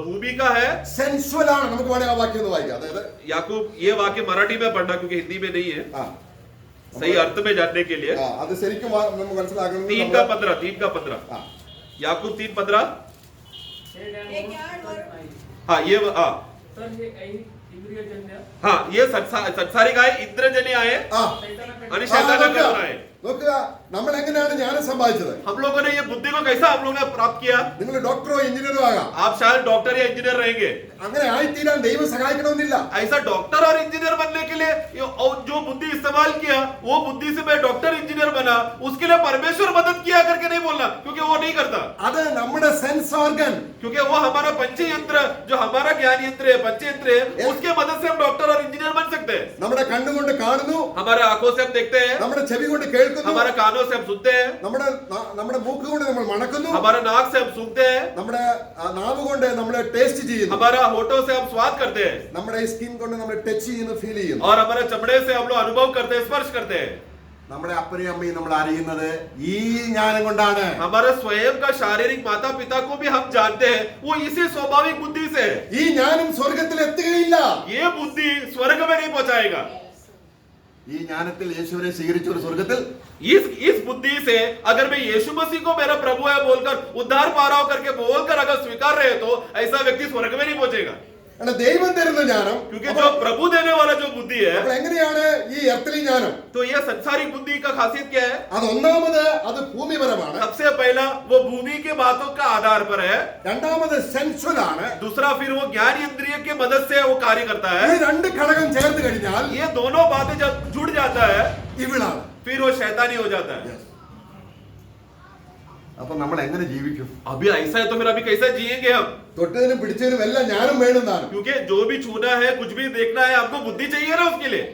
भूमि का है. സെൻസ്വൽ ആണ്. നമുക്ക് വേണേ ആ വാക്യം ഒന്ന് വായിക്കാം. അതായത് याकूब ये वाक्य मराठी में पढ़ना क्योंकि हिंदी में नहीं है, सही अर्थ में जानने के लिए. അത് ശരിക്കും നമുക്ക് മനസ്സിലാക്കണം. 3 का 15 याकूब 3:15. एक यार्ड और हाँ ये तर हे इंद्रियजन्य हाँ ये संसारिक आहे, इंद्रजन्य आहे आणि शैतानाकडून आहे. നോക്കുക, നമ്മൾ എങ്ങനെയാണ് ജ്ഞാനം സമ്പാദിച്ചത്? हम लोगों ने ये बुद्धि को कैसा हम लोगों ने प्राप्त किया? നിങ്ങൾ ഡോക്ടറോ എഞ്ചിനീയറോ ആകാം. आप शायद डॉक्टर या इंजीनियर रहेंगे. അങ്ങനെ ആയിത്തീരാൻ ദൈവം സഹായിക്കണമെന്നില്ല. ऐसा डॉक्टर और इंजीनियर बनने के लिए जो बुद्धि इस्तेमाल किया वो बुद्धि से मैं डॉक्टर इंजीनियर बना, उसके लिए परमेश्वर मदद किया करके नहीं बोलना, क्योंकि वो नहीं करता. അത് നമ്മുടെ സെൻസ് ഓർഗൻ, क्योंकि वो हमारा पंच यंत्र जो हमारा ज्ञान यंत्र है, पंच यंत्र है, उसके मदद से हम डॉक्टर और इंजीनियर बन सकते हैं. നമ്മുടെ കണ്ണുകൊണ്ട് കാണുന്നു, हमारे आंखों से हम देखते हैं, നമ്മുടെ ചെവി കൊണ്ട് കേൾക്കുന്നു, हमारे कानों से हम सुनते हैं, നമ്മുടെ മൂക്ക് കൊണ്ട് നമ്മൾ മണക്കുന്നു, हमारे नाक से हम सूंघते हैं, നമ്മുടെ നാവ് കൊണ്ട് നമ്മൾ ടേസ്റ്റ് ചെയ്യുന്നു, हमारा होठों से हम स्वाद करते हैं, നമ്മുടെ സ്കിൻ കൊണ്ട് നമ്മൾ ടച്ച് ചെയ്യുന്നു, ഫീൽ ചെയ്യുന്നു. और हमारे चमड़े से हम लोग अनुभव करते हैं, स्पर्श करते हैं. നമ്മുടെ അപ്പനെയും അമ്മയും നമ്മൾ അറിയുന്നത് ഈ ജ്ഞാനം കൊണ്ടാണ്. हमारे स्वयं का शारीरिक माता पिता को भी हम जानते हैं, वो इसी स्वाभाविक बुद्धि से है. ഈ ജ്ഞാനം സ്വർഗത്തിൽ എത്തുകയില്ല. ये बुद्धि स्वर्ग में नहीं पहुंचाएगा. ഈ ജ്ഞാനത്തിൽ യേശുവിനെ സ്വീകരിച്ച ഒരു സ്വർഗത്തിൽ इस बुद्धि से अगर मैं यीशु मसीह को मेरा प्रभु है बोलकर उद्धार पा रहा हूं करके बोलकर अगर स्वीकार रहे तो ऐसा व्यक्ति स्वर्ग में नहीं पहुंचेगा. ദൈവം തരുന്ന ജ്ഞാനം, क्योंकि जो प्रभु देने वाला जो बुद्धि है, അപ്പോൾ എങ്ങനെയാണ് ഈ എർത്തലി ജ്ഞാനം? तो ये संसारिक बुद्धि का खासियत क्या है? അത് ഒന്നാമത് അത് ഭൂമിപരമാണ്, सबसे पहला वो भूमि के बातों का आधार पर है. രണ്ടാമത് സെൻസ്വൽ ആണ്, दूसरा फिर वो ज्ञान इंद्रिय के मदद से वो कार्य करता ഈ है. രണ്ട് ഘടകം ചേർത്ത് കഴിഞ്ഞാൽ ये दोनों बातें जब जुड़ जाता है ഇവിളാണ്. फिर वो शैतानी हो जाता है. അപ്പൊ നമ്മൾ എങ്ങനെ ജീവിക്കും? अभी ऐसा है तो फिर अभी कैसे जिएंगे हम? തൊട്ടതിനും പിടിച്ചതിനും എല്ലാം ജ്ഞാനം വേണമെന്നാണ്. क्योंकि जो भी छूना है, कुछ भी देखना है, हमको बुद्धि चाहिए ना उसके लिए.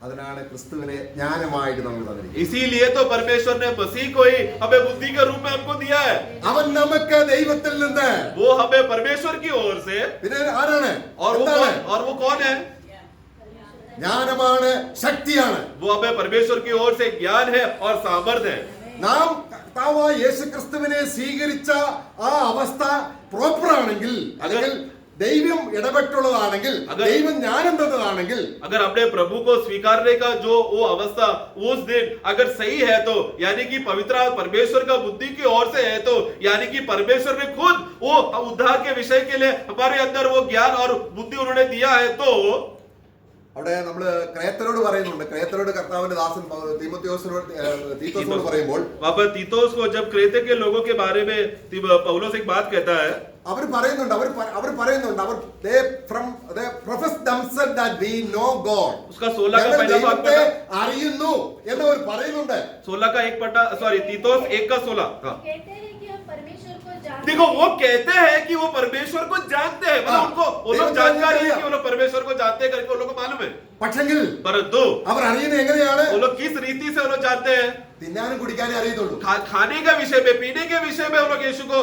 അതിനാണ് ക്രിസ്തുവിനെ ജ്ഞാനമായിട്ട് നമുക്ക് തന്നിരിക്കുന്നത്. इसीलिए तो परमेश्वर ने मसीह को ही हमें बुद्धि के रूप में हमको दिया है. അവൻ നമുക്ക് ദൈവത്തിൽ നിന്ന്, वो हमें परमेश्वर की ओर से, പിന്നെ ആരാണ്? और वो कौन है? ജ്ഞാനമാണ്, ശക്തിയാണ്. वो हमें परमेश्वर की ओर से ज्ञान है और सामर्थ्य है. നാം കർത്താവായ യേശു ക്രിസ്തുവിനെ സ്വീകരിച്ച ആ അവസ്ഥ പ്രോപ്പർ ആണെങ്കിൽ, അല്ലെങ്കിൽ ദൈവം ഇടപെട്ടുള്ളതാണെങ്കിൽ, ദൈവം ജ്ഞാനം തന്നതാണെങ്കിൽ, अगर अपने प्रभु को स्वीकारने का जो वो अवस्था उस दिन अगर सही है तो यानी कि पवित्र परमेश्वर का बुद्धि की ओर से है तो यानी कि परमेश्वर ने खुद वो उद्धार के विषय के लिए हमारे अंदर वो ज्ञान और बुद्धि उन्होंने दिया है तो അവിടെ നമ്മള് ക്രേത്തരോട് പറയുന്നുണ്ട്. ക്രേത്തരോട് കർത്താവിന്റെ ദാസൻ തീത്തോസിനോട് പറയുമ്പോൾ वहां पर तीतोस को जब क्रेते के लोगों के बारे में पौलुस एक बात कहता है, അവർ പറയുന്നുണ്ട്, അവർ പറയുന്നുണ്ട്, അവർ profess themselves that we know God. उसका 16 का पहला भाग ദൈവത്തെ അറിയുന്നു എന്ന് അവർ പറയുന്നുണ്ട്. 16 का 1 पटा सॉरी तीतोस 1 का 16. कहते हैं कि हम परमेश्वर को जानते देखो वो कहते हैं कि वो परमेश्वर को जानते हैं, मतलब उनको वो लोग जानकारी है कि वो लोग परमेश्वर को जानते हैं करके वो लोग को मालूम है. പക്ഷെങ്കിൽ परंतु അവർ അറിയുന്നത് എങ്ങനെയാണ്? वो लोग किस रीति से वो लोग जानते हैं? തിന്നാനും കുടിക്കാനേ അറിയത്തുള്ളൂ. खाने के विषय में, पीने के विषय में वो लोग यीशु को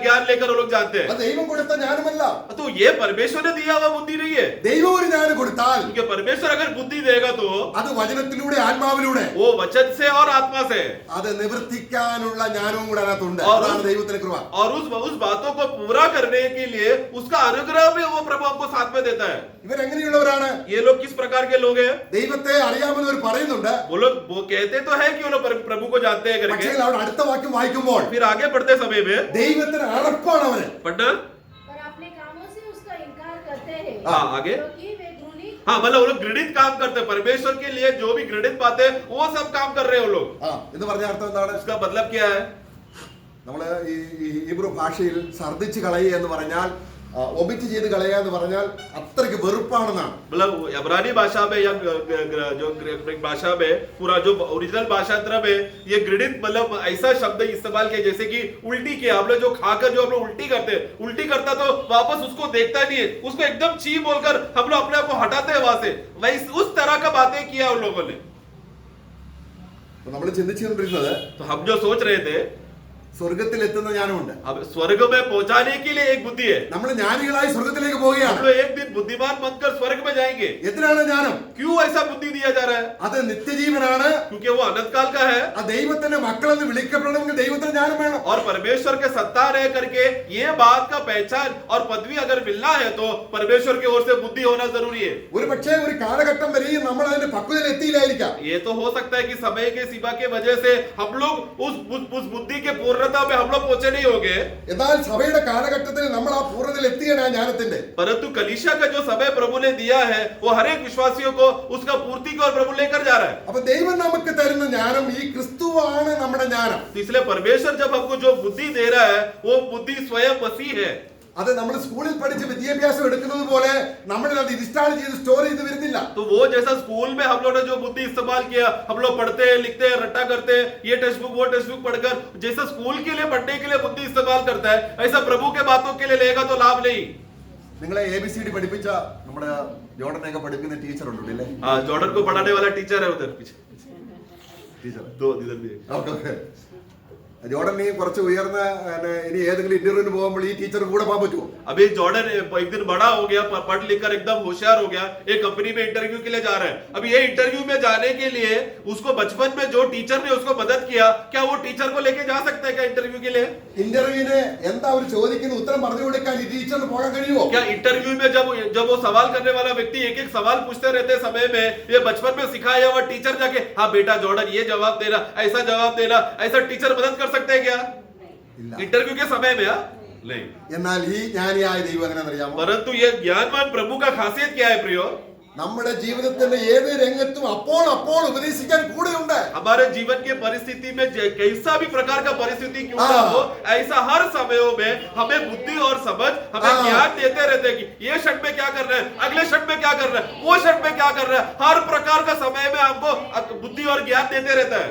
ज्ञान लेकर वो लोग जानते हैं. അത് ദൈവം കൊടുത്ത ജ്ഞാനമല്ല. तो ये परमेश्वर ने दिया हुआ बुद्धि नहीं है. ദൈവം ഒരു ജ്ഞാനം കൊടുത്താൽ क्योंकि परमेश्वर अगर बुद्धि देगा तो അത് വചനത്തിലൂടെ, ആത്മാവിലൂടെ वो वचन से और आत्मा से, അത് നിവർത്തിക്കാനുള്ള ജ്ഞാനവും കൂടെ അതിനകത്തുണ്ട്. അതാണ് ദൈവത്തിന്റെ കൃപ. और उस बातों को पूरा करने के लिए उसका अनुग्रह भी वो प्रभु हमको साथ में देता है. ഇവരെങ്ങനെയുള്ളവരാണ്? ये लोग किस प्रकार के लोग हैं? ദൈവത്തെ അറിയാമെന്ന് അവർ പറയുന്നുണ്ട്. वो लोग वो कहते तो है कि वो लोग प्रभु को जानते हैं करके, പക്ഷേ അവിടെ അടുത്ത വാക്യം വായിക്കുമ്പോൾ फिर आगे बढ़ते समय में ദൈവത്തിന് അറപ്പാണ് അവര്. पढ़ना. पर अपने कामों से उसका इनकार करते हैं, हाँ आगे. क्योंकि वे घृणित हाँ मतलब वो लोग घृणित काम करते हैं. परमेश्वर के लिए जो भी घृणित बातें वो सब काम कर रहे हैं वो लोग. എന്ന് പറഞ്ഞ അർത്ഥം എന്താണ്? उसका मतलब क्या है? നമ്മള് ഈ ഹീബ്രു ഭാഷയിൽ ഛർദ്ദിച്ച് കളയുക എന്ന് പറഞ്ഞാൽ, ഒമിറ്റ് ചെയ്ത് കളയുക എന്ന് പറഞ്ഞാൽ അത്രയ്ക്ക് വെറുപ്പാണെന്നാണ്. मतलब इब्रानी भाषा में या जो ग्रीक भाषा में पूरा जो ओरिजिनल भाषांतर में ये घृणित मतलब ऐसा शब्द इस्तेमाल किया जैसे कि उल्टी किया. हम लोग जो खाकर जो हम लोग उल्टी करते हैं, उल्टी करता तो वापस उसको देखता नहीं है, उसको एकदम छी बोलकर हम लोग अपने आप को हटाते हैं वहां से. वही उस तरह का बातें किया उन लोगों ने. നമ്മൾ ചിന്തിച്ചുകൊണ്ടിരുന്നത് तो हम जो सोच रहे थे സ്വർഗത്തിൽ എത്തുന്ന ജ്ഞാനമുണ്ട്. अब स्वर्ग में पहुंचाने के लिए एक बुद्धि है. നമ്മൾ ജ്ഞാനികളായി സ്വർഗത്തിലേക്ക് हम പോവുകയാണ്. लोग एक दिन बुद्धिमान बनकर स्वर्ग में जाएंगे. എന്തിനാണ് ജ്ഞാനം? क्यों ऐसा बुद्धि दिया जा रहा है? അത് നിത്യജീവനാണ്. क्योंकि वो अनंत काल का है. ആ ദൈവത്തിന്റെ മക്കളെന്ന് വിളിക്കപ്പെടണമെങ്കിൽ ദൈവത്തിന് ജ്ഞാനം വേണം. और परमेश्वर के सत्ता रह करके ये बात का पहचान और पदवी अगर मिलना है तो परमेश्वर की ओर से बुद्धि होना जरूरी है. ഒരു പക്ഷേ ഒരു കാലഘട്ടം വരെയും നമ്മൾ അതിന്റെ പക്വതയിൽ എത്തിയില്ലായിരിക്കാം. ये तो हो सकता है कि समय के सीमा के वजह से हम लोग उस बुद्धि के पूर्णता में हम लोग पहुंचे नहीं होंगे. എന്നാൽ സഭയുടെ കാലഘട്ടത്തിൽ നമ്മൾ ആ പൂർണ്ണതയിൽ എത്തിയാണ് ആ ജ്ഞാനത്തിന്റെ. परंतु कलीसिया का जो समय प्रभु ने दिया है वो हर एक विश्वासियों को उसका पूर्ति को और प्रभु लेकर जा रहा है. അപ്പൊ ദൈവം നമുക്ക് തരുന്ന ജ്ഞാനം ഈ ക്രിസ്തുവാണ് നമ്മുടെ ജ്ഞാനം. तो इसलिए परमेश्वर जब हमको जो बुद्धि दे रहा है वो बुद्धि स्वयं मसीह है. അത് നമ്മൾ സ്കൂളിൽ പഠിച്ച് വിദ്യാഭ്യാസം എടുക്കുന്നത് പോലെ നമ്മൾ അത് ഇൻസ്റ്റാൾ ചെയ്ത് സ്റ്റോർ ചെയ്ത് വരുന്നില്ല. तो वो जैसा स्कूल में हम लोग ने जो बुद्धि इस्तेमाल किया, हम लोग पढ़ते हैं, लिखते हैं, रट्टा करते हैं, ये टेक्स्ट बुक वो टेक्स्ट बुक पढ़कर जैसा स्कूल के लिए पढ़ने के लिए बुद्धि इस्तेमाल करता है, ऐसा प्रभु के बातों के लिए लेगा तो लाभ नहीं. നിങ്ങളെ ABCD പഠിപ്പിച്ച നമ്മുടെ ജോർഡനെയൊക്കെ പഠിപ്പിക്കുന്ന ടീച്ചർ ഉണ്ടല്ലേ? हाँ जॉर्डन को पढ़ाने वाला टीचर है उधर पीछे. ടീച്ചർ दो इधर भी है. ജോർഡൻ നീ കുറച്ച് ഉയർന്ന ഇനി ഏതെങ്കിലും ഇന്റർവ്യൂവിന് പോകുമ്പോൾ ഈ ടീച്ചർ കൂടെ പോകാൻ പറ്റുമോ? अभी जॉर्डन एक दिन बड़ा हो गया, पढ़ लिख कर एकदम होशियार हो गया, एक कंपनी में इंटरव्यू के लिए जा रहा है. अभी ये इंटरव्यू में जाने के लिए उसको बचपन में जो टीचर ने उसको मदद किया, क्या वो टीचर को लेके जा सकता है क्या इंटरव्यू के लिए? ഇന്റർവ്യൂവിന് എന്താ അവർ ചോദിക്കുന്ന ഉത്തരം പറഞ്ഞു കൊടുക്കാൻ ഈ ടീച്ചറിന് പോകാൻ കഴിയുമോ? क्या इंटरव्यू में जब वो सवाल करने वाला व्यक्ति एक एक सवाल पूछते रहते समय में ये बचपन में सिखाया हुआ टीचर जाके हाँ बेटा जॉर्डन ये जवाब देना, ऐसा जवाब देना, ऐसा टीचर मदद कर सकते हैं क्या इंटरव्यू के समय में? नहीं. എന്നാൽ ഈ ജ്ഞാനിയായ ദൈവം എങ്ങനെയാണെന്നറിയാമോ? परंतु ये ज्ञानवान प्रभु का खासियत क्या है प्रियो? നമ്മുടെ ജീവിതത്തിന്റെ ഏത് രംഗത്തും അപ്പോൾ അപ്പോൾ ഉപദേശിക്കാൻ കൂടെയുണ്ട്. हमारे जीवन के परिस्थिति में कैसा भी प्रकार का परिस्थिति क्यों ना हो, ऐसा हर समयों में हमें बुद्धि और समझ हमें ज्ञान देते रहते कि ये क्षण में क्या कर रहे हैं, अगले क्षण में क्या कर रहे हैं, वो क्षण में क्या कर रहे हैं, हर प्रकार का समय में हमको बुद्धि और ज्ञान देते रहता है.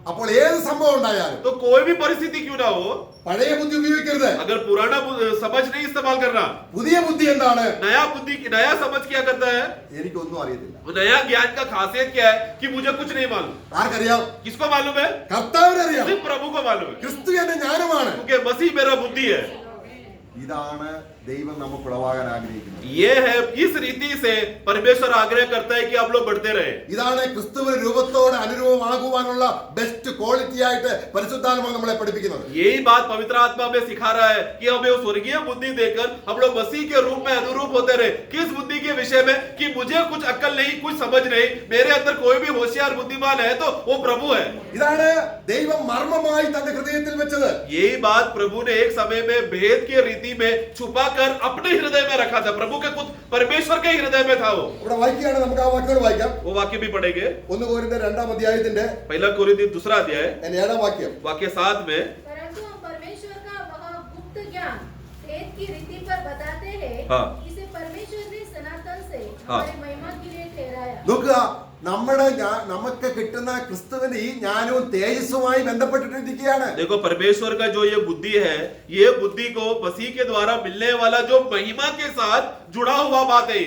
അപ്പോൾ ഏത് സംഭവം ഉണ്ടായാലും तो कोई भी परिस्थिति क्यों ना हो, പഴയ ബുദ്ധി ഉപയോഗിക്കരുത്. अगर पुराना समझ नहीं इस्तेमाल करना, പുതിയ ബുദ്ധി എന്താണ്? नया बुद्धि नया समझ क्या करता है, എനിക്കൊന്നും അറിയത്തില്ല. वो नया ज्ञान का खासियत क्या है कि मुझे कुछ नहीं मालूम. ആർക്കറിയാം? किसको मालूम है? കർത്താവിനറിയാം. सिर्फ प्रभु को मालूम है, ക്രിസ്തു എന്റെ ജ്ഞാനമാണ്. क्योंकि मसीह मेरा बुद्धि है. ഇതാണ് ദൈവം നമുക്ക് ഉളവാകാൻ ആഗ്രഹിക്കുന്നത്. ये है, इस रीति से परमेश्वर आग्रह करता है कि आप लोग बढ़ते रहे. ഇതാണ് ക്രിസ്തുവിന്റെ രൂപത്തോട് അനുരൂപമാകുവാനുള്ള ബെസ്റ്റ് ക്വാളിറ്റി ആയിട്ട് പരിശുദ്ധാത്മാവ് നമ്മളെ പഠിപ്പിക്കുന്നത്. यही बात पवित्र आत्मा में सिखा रहा है कि हमें वो स्वर्गीय बुद्धि देकर हम लोग मसीह के रूप में अनुरूप होते रहे. किस बुद्धि के विषय में? कि मुझे कुछ अक्ल नहीं, कुछ समझ नहीं, मेरे अंदर कोई भी होशियार बुद्धिमान है तो वो प्रभु है. ഇതാണ് ദൈവം മർമ്മമായി തന്റെ ഹൃദയത്തിൽ വെച്ചത്. यही बात प्रभु ने एक समय में भेद की रीति में छुपा कर अपने हृदय में रखा था. प्रभु के कुछ परमेश्वर के हृदय में था वो. ഇവിടെ വായിക്കുകയാണ്, നമുക്ക് ആ വാക്യങ്ങൾ വായിക്കാം. वो वाक्य भी पढ़ेंगे. 1 कोरिन्थർ 2 अध्यायത്തിന്റെ पहला कोरिन्थी 2 अध्याय 7 वाक्യം. वाक्य 7 में, परंतु हम परमेश्वर का वह गुप्त ज्ञान भेद की रीति पर बताते हैं, हाँ। इसे परमेश्वर ने सनातन से हाँ। हमारी महिमा के लिए ठहराया. നോക്കുക, നമുക്ക് കിട്ടുന്ന ക്രിസ്തുവിന്റെ ഈ ജ്ഞാനവും തേജസ്സുമായി ബന്ധപ്പെട്ടിരിക്കുകയാണ്. देखो परमेश्वर का जो ये बुद्धि है, ये बुद्धि को मसीह के द्वारा मिलने वाला जो महिमा के साथ जुड़ा हुआ बात है.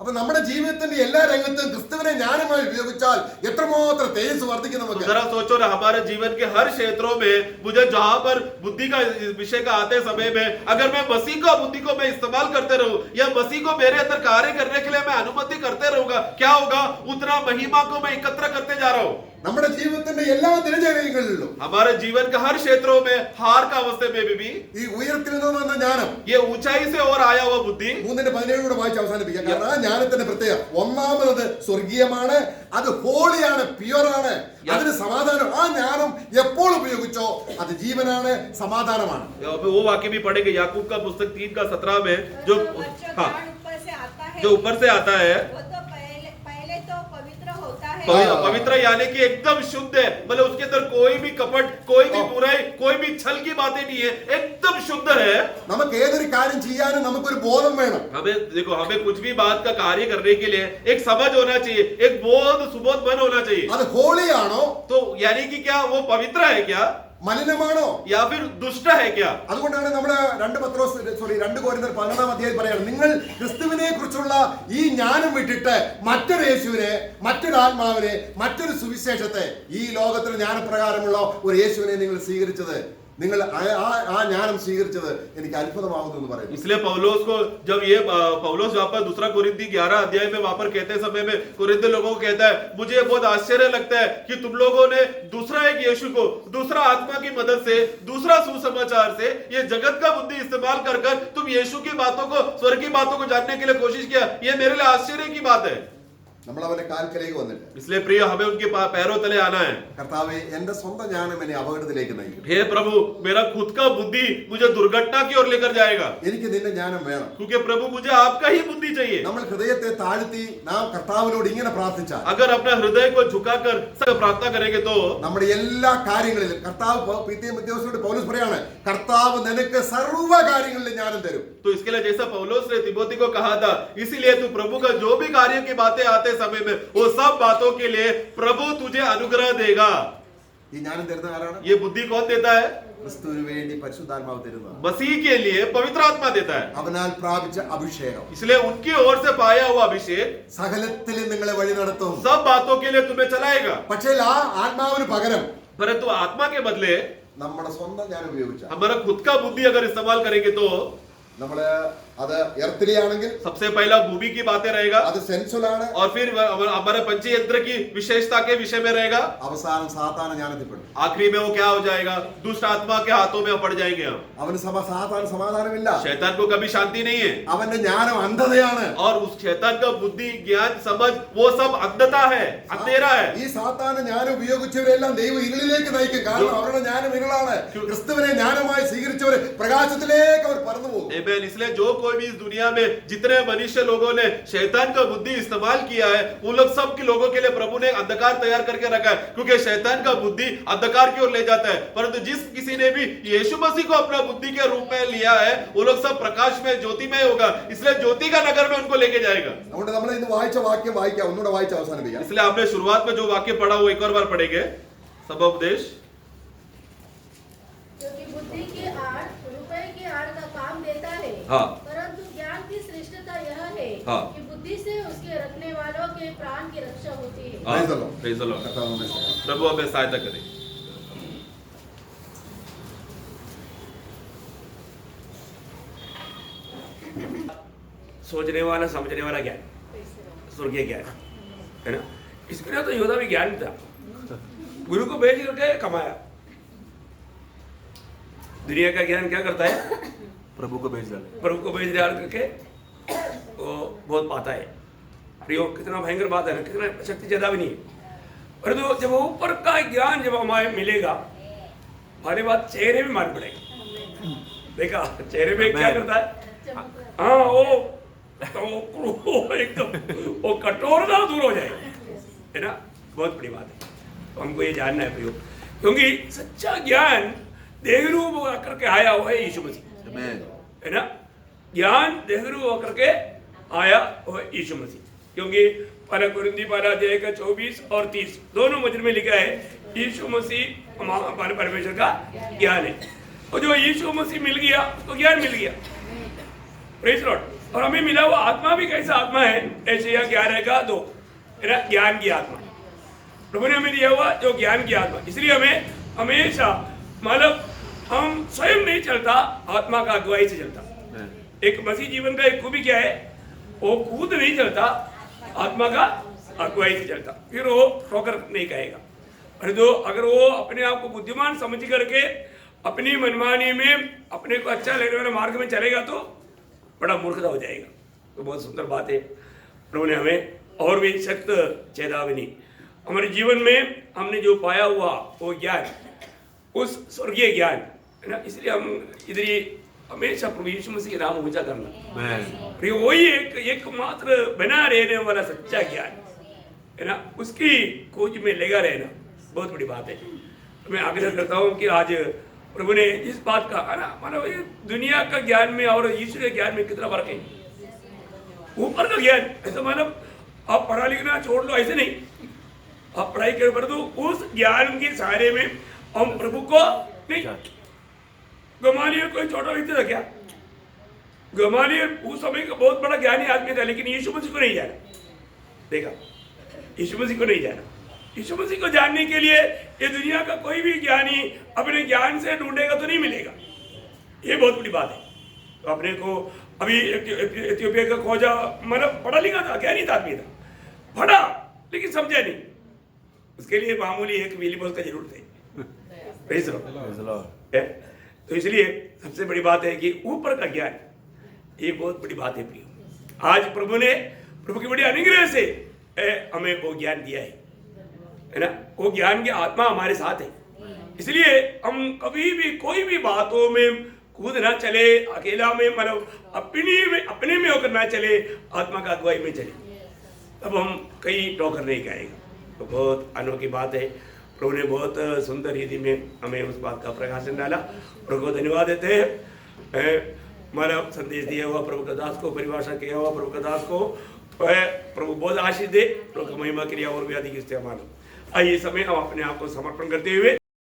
അപ്പൊ നമ്മുടെ ജീവിതത്തിന്റെ എല്ലാ രംഗത്തും ക്രിസ്തുവിനെ ജ്ഞാനമായി ഉപയോഗിച്ചാൽ എത്രമാത്രം തേജസ് വർദ്ധിക്കും നമുക്ക്. जरा सोचो ना, हमारे जीवन के हर क्षेत्रों में मुझे जहां पर बुद्धि का विषय का आते समय में अगर मैं मसीह का बुद्धि को मैं इस्तेमाल करते रहूं या मसीह को मेरे अंदर कार्य करने के लिए मैं अनुमति करते रहूंगा, क्या होगा? उतना महिमा को मैं एकत्र करते जा रहा हूं. നമ്മുടെ ജീവിതത്തിന്റെ എല്ലാ ദിനചര്യകളിലും हमारे जीवन के हर क्षेत्रों में हार का अवस्थे में भी ഈ ഉയരത്തിൽ നിന്ന് വന്ന ജ്ഞാനം, ये ऊंचाई से और आया हुआ बुद्धि, 3:17 വായിച്ച് അവസാനിപ്പിക്കാം. കാരണം ആ ജ്ഞാനത്തിന്റെ പ്രത്യേകത ഒന്നാമത് സ്വർഗീയമാണ്, അത് ഹോളിയാണ്, പ്യുവറാണ്, അതിന് സമാധാനം. ആ ജ്ഞാനം എപ്പോൾ ഉപയോഗിച്ചോ അത് ജീവനാണ്, സമാധാനമാണ്. वो वाक्य भी पढ़ेंगे. याकूब का पुस्तक 3 का 17 में जो हाँ, ऊपर से आता है, जो ऊपर से आता है, वो तो पहले तो पवित्र होता है. पवित्र यानी कि एकदम शुद्ध है. मतलब उसके अंदर कोई भी कपट, कोई भी बुराई, कोई भी छल की बातें नहीं है, एकदम शुद्ध है. നമുക്ക് ഏതൊരു കാര്യം ചെയ്യാനും നമുക്കൊരു ബോധം വേണം. हमें देखो, हमें कुछ भी बात का कार्य करने के लिए एक समझ होना चाहिए, एक बोध सुबोध मन होना चाहिए. അത് ഹോളിയാണോ तो यानी कि क्या वो पवित्र है क्या, മലിനമാണോ? या फिर दुष्ट है क्या? അതുകൊണ്ടാണ് നമ്മള് 2 കൊരിന്ത്യർ 11 അധ്യായം പറയാണ്, നിങ്ങൾ ക്രിസ്തുവിനെ കുറിച്ചുള്ള ഈ ജ്ഞാനം വിട്ടിട്ട് മറ്റൊരു യേശുവിനെ, മറ്റൊരു ആത്മാവിനെ, മറ്റൊരു സുവിശേഷത്തെ, ഈ ലോകത്തിൽ ജ്ഞാനപ്രകാരമുള്ള ഒരു യേശുവിനെ നിങ്ങൾ സ്വീകരിച്ചത്, നിങ്ങൾ ആ ജ്ഞാനം സ്വീകരിച്ചത് എനിക്ക് അത്ഭുതമാകുന്നു എന്ന് പറയുന്നു. इसलिए पौलुस को जब ये पौलुस वहां पर 2 कोरिन्थी 11 अध्याय में वहां पर कहते समय में कोरिन्थ लोगों को कहता है, मुझे बहुत आश्चर्य लगता है कि तुम लोगों ने दूसरा एक यीशु को दूसरा आत्मा की मदद से, दूसरा सुसमाचार से, ये जगत का बुद्धि इस्तेमाल कर तुम यीशु की बातों को, स्वर्ग की बातों को जानने के लिए कोशिश किया. ये मेरे लिए आश्चर्य की बात है. നമ്മൾ അവന്റെ കാൽക്കലേക്ക് വന്നിട്ട്, इसलिए प्रिय, हमें उनके पैरों तले आना है. കർത്താവേ, എന്റെ സ്വന്തം ജ്ഞാനം എന്നെ അപകടത്തിലേക്ക് നയിക്കും. हे प्रभु, मेरा खुद का बुद्धि मुझे दुर्घटना की ओर लेकर जाएगा. എനിക്ക് നിന്റെ ജ്ഞാനം വേണം. क्योंकि प्रभु मुझे आपका ही बुद्धि चाहिए. നമ്മൾ ഹൃദയത്തെ താഴ്ത്തി നാം കർത്താവിനോട് ഇങ്ങനെ പ്രാർത്ഥിച്ചാൽ, अगर अपना हृदय को झुकाकर सब प्रार्थना करेंगे तो നമ്മുടെ എല്ലാ കാര്യങ്ങളിലും കർത്താവ് തീമോഥെയോസിനോട് പൗലോസ് പറയാണ്, കർത്താവ് നിനക്ക് സർവ്വ കാര്യങ്ങളിലും ജ്ഞാനം തരും. तो इसके लिए जैसा पौलुस ने तिमोथी को कहा था, इसीलिए तू प्रभु का जो भी कार्य की बातें आते समय में वो सब बातों के लिए प्रभु तुझे अनुग्रह देगा. ഈ ജ്ഞാനം തരുന്ന ആരാണ്? ये बुद्धि कौन देता है? ക്രിസ്തുവിന് വേണ്ടി പരിശുദ്ധാത്മാവ് തരുന്നതാണ്. मसीह के लिए पवित्र आत्मा देता है. അവനാൽ പ്രാപിച്ച അഭിഷേകം इसलिए उनकी ओर से पाया हुआ अभिषेक സകലത്തിലും നിങ്ങളെ വഴി നടത്തും. सब बातों के लिए तुम्हें चलाएगा. പക്ഷേ ആ ആത്മാവിന് പകരം परंतु आत्मा के बदले നമ്മുടെ സ്വന്തം ജ്ഞാനം ഉപയോഗിച്ച, हमारा खुद का बुद्धि अगर इस्तेमाल करेंगे तो നമ്മള് അത് എർത്തിലിയാണെങ്കിൽ सबसे पहला भूमि की बातें रहेगा, അത് സെൻസുവൽ ആണ്. और फिर हमारे पंचयंत्र की विशेषता के विषय में रहेगा. അവസാനം സാത്താന ജ്ഞാനത്തിൽപ്പെടും. आखिरी में वो क्या हो जाएगा? दुष्ट आत्मा के हाथों में पड़ जाएंगे हम. അവന് സാത്താൻ സമാധാനമില്ല. शैतान को कभी शांति नहीं है. അവന്റെ ജ്ഞാനം അന്ധതയാണ്. और उस शैतान का बुद्धि, ज्ञान, समझ वो सब अंधता है, अंधेरा है. ഈ സാത്താന ജ്ഞാനം ഉപയോഗിച്ചവരെല്ലാം ദൈവം ഇരുളിലേക്ക് നയിക്കും. കാരണം അവരുടെ ജ്ഞാനം ഇരുളാണ്. ക്രിസ്തുവിനെ ജ്ഞാനമായി സ്വീകരിച്ചവർ പ്രകാശത്തിലേക്ക് അവർ പറന്നു പോകും. आमीन. इसलिए जो कोई भी इस दुनिया में जितने मनुष्य लोगों ने शैतान का बुद्धि इस्तेमाल किया है, उन लोग सब के लोगों के लिए प्रभु ने अंधकार तैयार करके रखा है, क्योंकि शैतान का बुद्धि अंधकार की ओर ले जाता है. परंतु जिस किसी ने भी यीशु मसीह को अपना बुद्धि के रूप में लिया है, वो लोग सब प्रकाश में, ज्योतिमय होगा. इसलिए ज्योति का नगर में उनको लेके जाएगा. അതുകൊണ്ട് നമ്മൾ ഇന്ന് വായിച്ച വാക്യം വായിക്കാം, ഒന്നുകൂടെ വായിച്ച് അവസാനിപ്പിക്കാം. इसलिए आपने शुरुआत में जो वाक्य पढ़ा वो एक और बार पढ़ेंगे. सब उपदेश क्योंकि बुद्धि की आड़ रुपए की आड़ का काम देता है। हाँ। परंतु ज्ञान की श्रेष्ठता यह है हाँ। कि बुद्धि से उसके रखने वालों के प्राण की रक्षा होती है। Praise the Lord. Praise the Lord. कथा हमें सहायता प्रभु हमें सहायता करे। सोचने वाला समझने वाला ज्ञान, स्वर्गीय ज्ञान है ना। इसमें तो योद्धा भी ज्ञान था, गुरु को भेज करके कमाया। दुनिया का ज्ञान क्या करता है? प्रभु को भेज डाले। प्रभु को भेज डाल करके वो बहुत पाता है। प्रियो, कितना भयंकर बात है ना, कितना शक्ति ज्यादा भी नहीं है। परंतु जब ऊपर का ज्ञान जब हमारे मिलेगा, हमारे बात चेहरे में मान पड़ेगा। देखा चेहरे में क्या करता है? हाँ, वो एकदम वो कठोरता दूर हो जाएगी, है ना। बहुत बड़ी बात है, तो हमको ये जानना है प्रियो, क्योंकि सच्चा ज्ञान देह रूप होकर के आया हुआ है यीशु मसीह, है ना। ज्ञान देह रूप होकर के आया हुआ है यीशु मसीह, क्योंकि पहला कुरिन्थी पहला अध्याय का 24 और 30 दोनों वचन में लिखा है यीशु मसीह हमारे परमेश्वर का ज्ञान है। और जो यीशु मसीह मिल गया तो ज्ञान मिल गया। Praise Lord. और हमें मिला हुआ आत्मा भी कैसा आत्मा है? यशायाह 11:2, है ना, ज्ञान की आत्मा। प्रभु ने हमें दिया हुआ जो ज्ञान की आत्मा, इसलिए हमें हमेशा मतलब हम स्वयं नहीं चलता, आत्मा का अगुवाई से चलता। एक मसीह जीवन का एक खूबी क्या है? वो खुद नहीं चलता, आत्मा का अगुवाई से चलता, फिर वो ठोकर नहीं कहेगा। और जो अगर वो अपने आप को बुद्धिमान समझ करके अपनी मनमानी में अपने को अच्छा लगने वाले मार्ग में चलेगा तो बड़ा मूर्खता हो जाएगा। तो बहुत सुंदर बात है, प्रभु ने हमें और भी सख्त चेतावनी हमारे जीवन में हमने जो पाया हुआ वो ज्ञान, उस स्वर्गीय ज्ञान, है ना। इसलिए हम इधर ही हमेशा प्रभु यीशु मसीह नाम ऊंचा करना, फिर वही एकमात्र बना रहने वाला सच्चा ज्ञान, है ना, उसकी खोज में लगा रहना बहुत बड़ी बात है। मैं आग्रह करता हूँ कि आज प्रभु ने इस बात का, है ना, मानो ये दुनिया का ज्ञान में और ईश्वर के ज्ञान में कितना फर्क है। ऊपर का ज्ञान ऐसा मतलब आप पढ़ा लिखना छोड़ लो, ऐसे नहीं, आप पढ़ाई कर पर तो उस ज्ञान के सहारे में हम प्रभु को नहीं। गमालियल कोई छोटा व्यक्ति था क्या? गमालियल उस समय का बहुत बड़ा ज्ञानी आदमी था, लेकिन यीशु मसीह को नहीं जाना। देखा, यीशु मसीह को नहीं जाना। यीशु मसीह को जानने के लिए ये दुनिया का कोई भी ज्ञानी अपने ज्ञान से ढूंढेगा तो नहीं मिलेगा, ये बहुत बड़ी बात है। तो अपने को अभी इथियोपिया का खोजा मतलब पढ़ा लिखा था, ज्ञानी था आदमी था, पढ़ा लेकिन समझा नहीं, उसके लिए मामूली एक विलिबॉस का जरूरत है। तो इसलिए सबसे बड़ी बात है कि ऊपर का ज्ञान, ये बहुत बड़ी बात है प्रियो। आज प्रभु ने, प्रभु की बड़ी अनुग्रह से हमें वो ज्ञान दिया है ना। वो ज्ञान की आत्मा हमारे साथ है, इसलिए हम कभी भी कोई भी बातों में कूद ना चले, अकेला में मतलब अपने में होकर ना चले, आत्मा का अगुवाई में चले, तब हम कहीं ठोकर नहीं खाएगा। तो बहुत अनोखी बात है, प्रभु ने बहुत सुंदर रीति में हमें उस बात का प्रकाशन डाला। प्रभु को धन्यवाद देते हैं, मतलब संदेश दिया हुआ प्रभु का दास को, परिभाषा किया हुआ प्रभु का दास को, प्रभु बहुत आशीष दे, प्रभु की महिमा के लिए और भी अधिक इस्तेमाल हो। आइए समय हम अपने आप को समर्पण करते हुए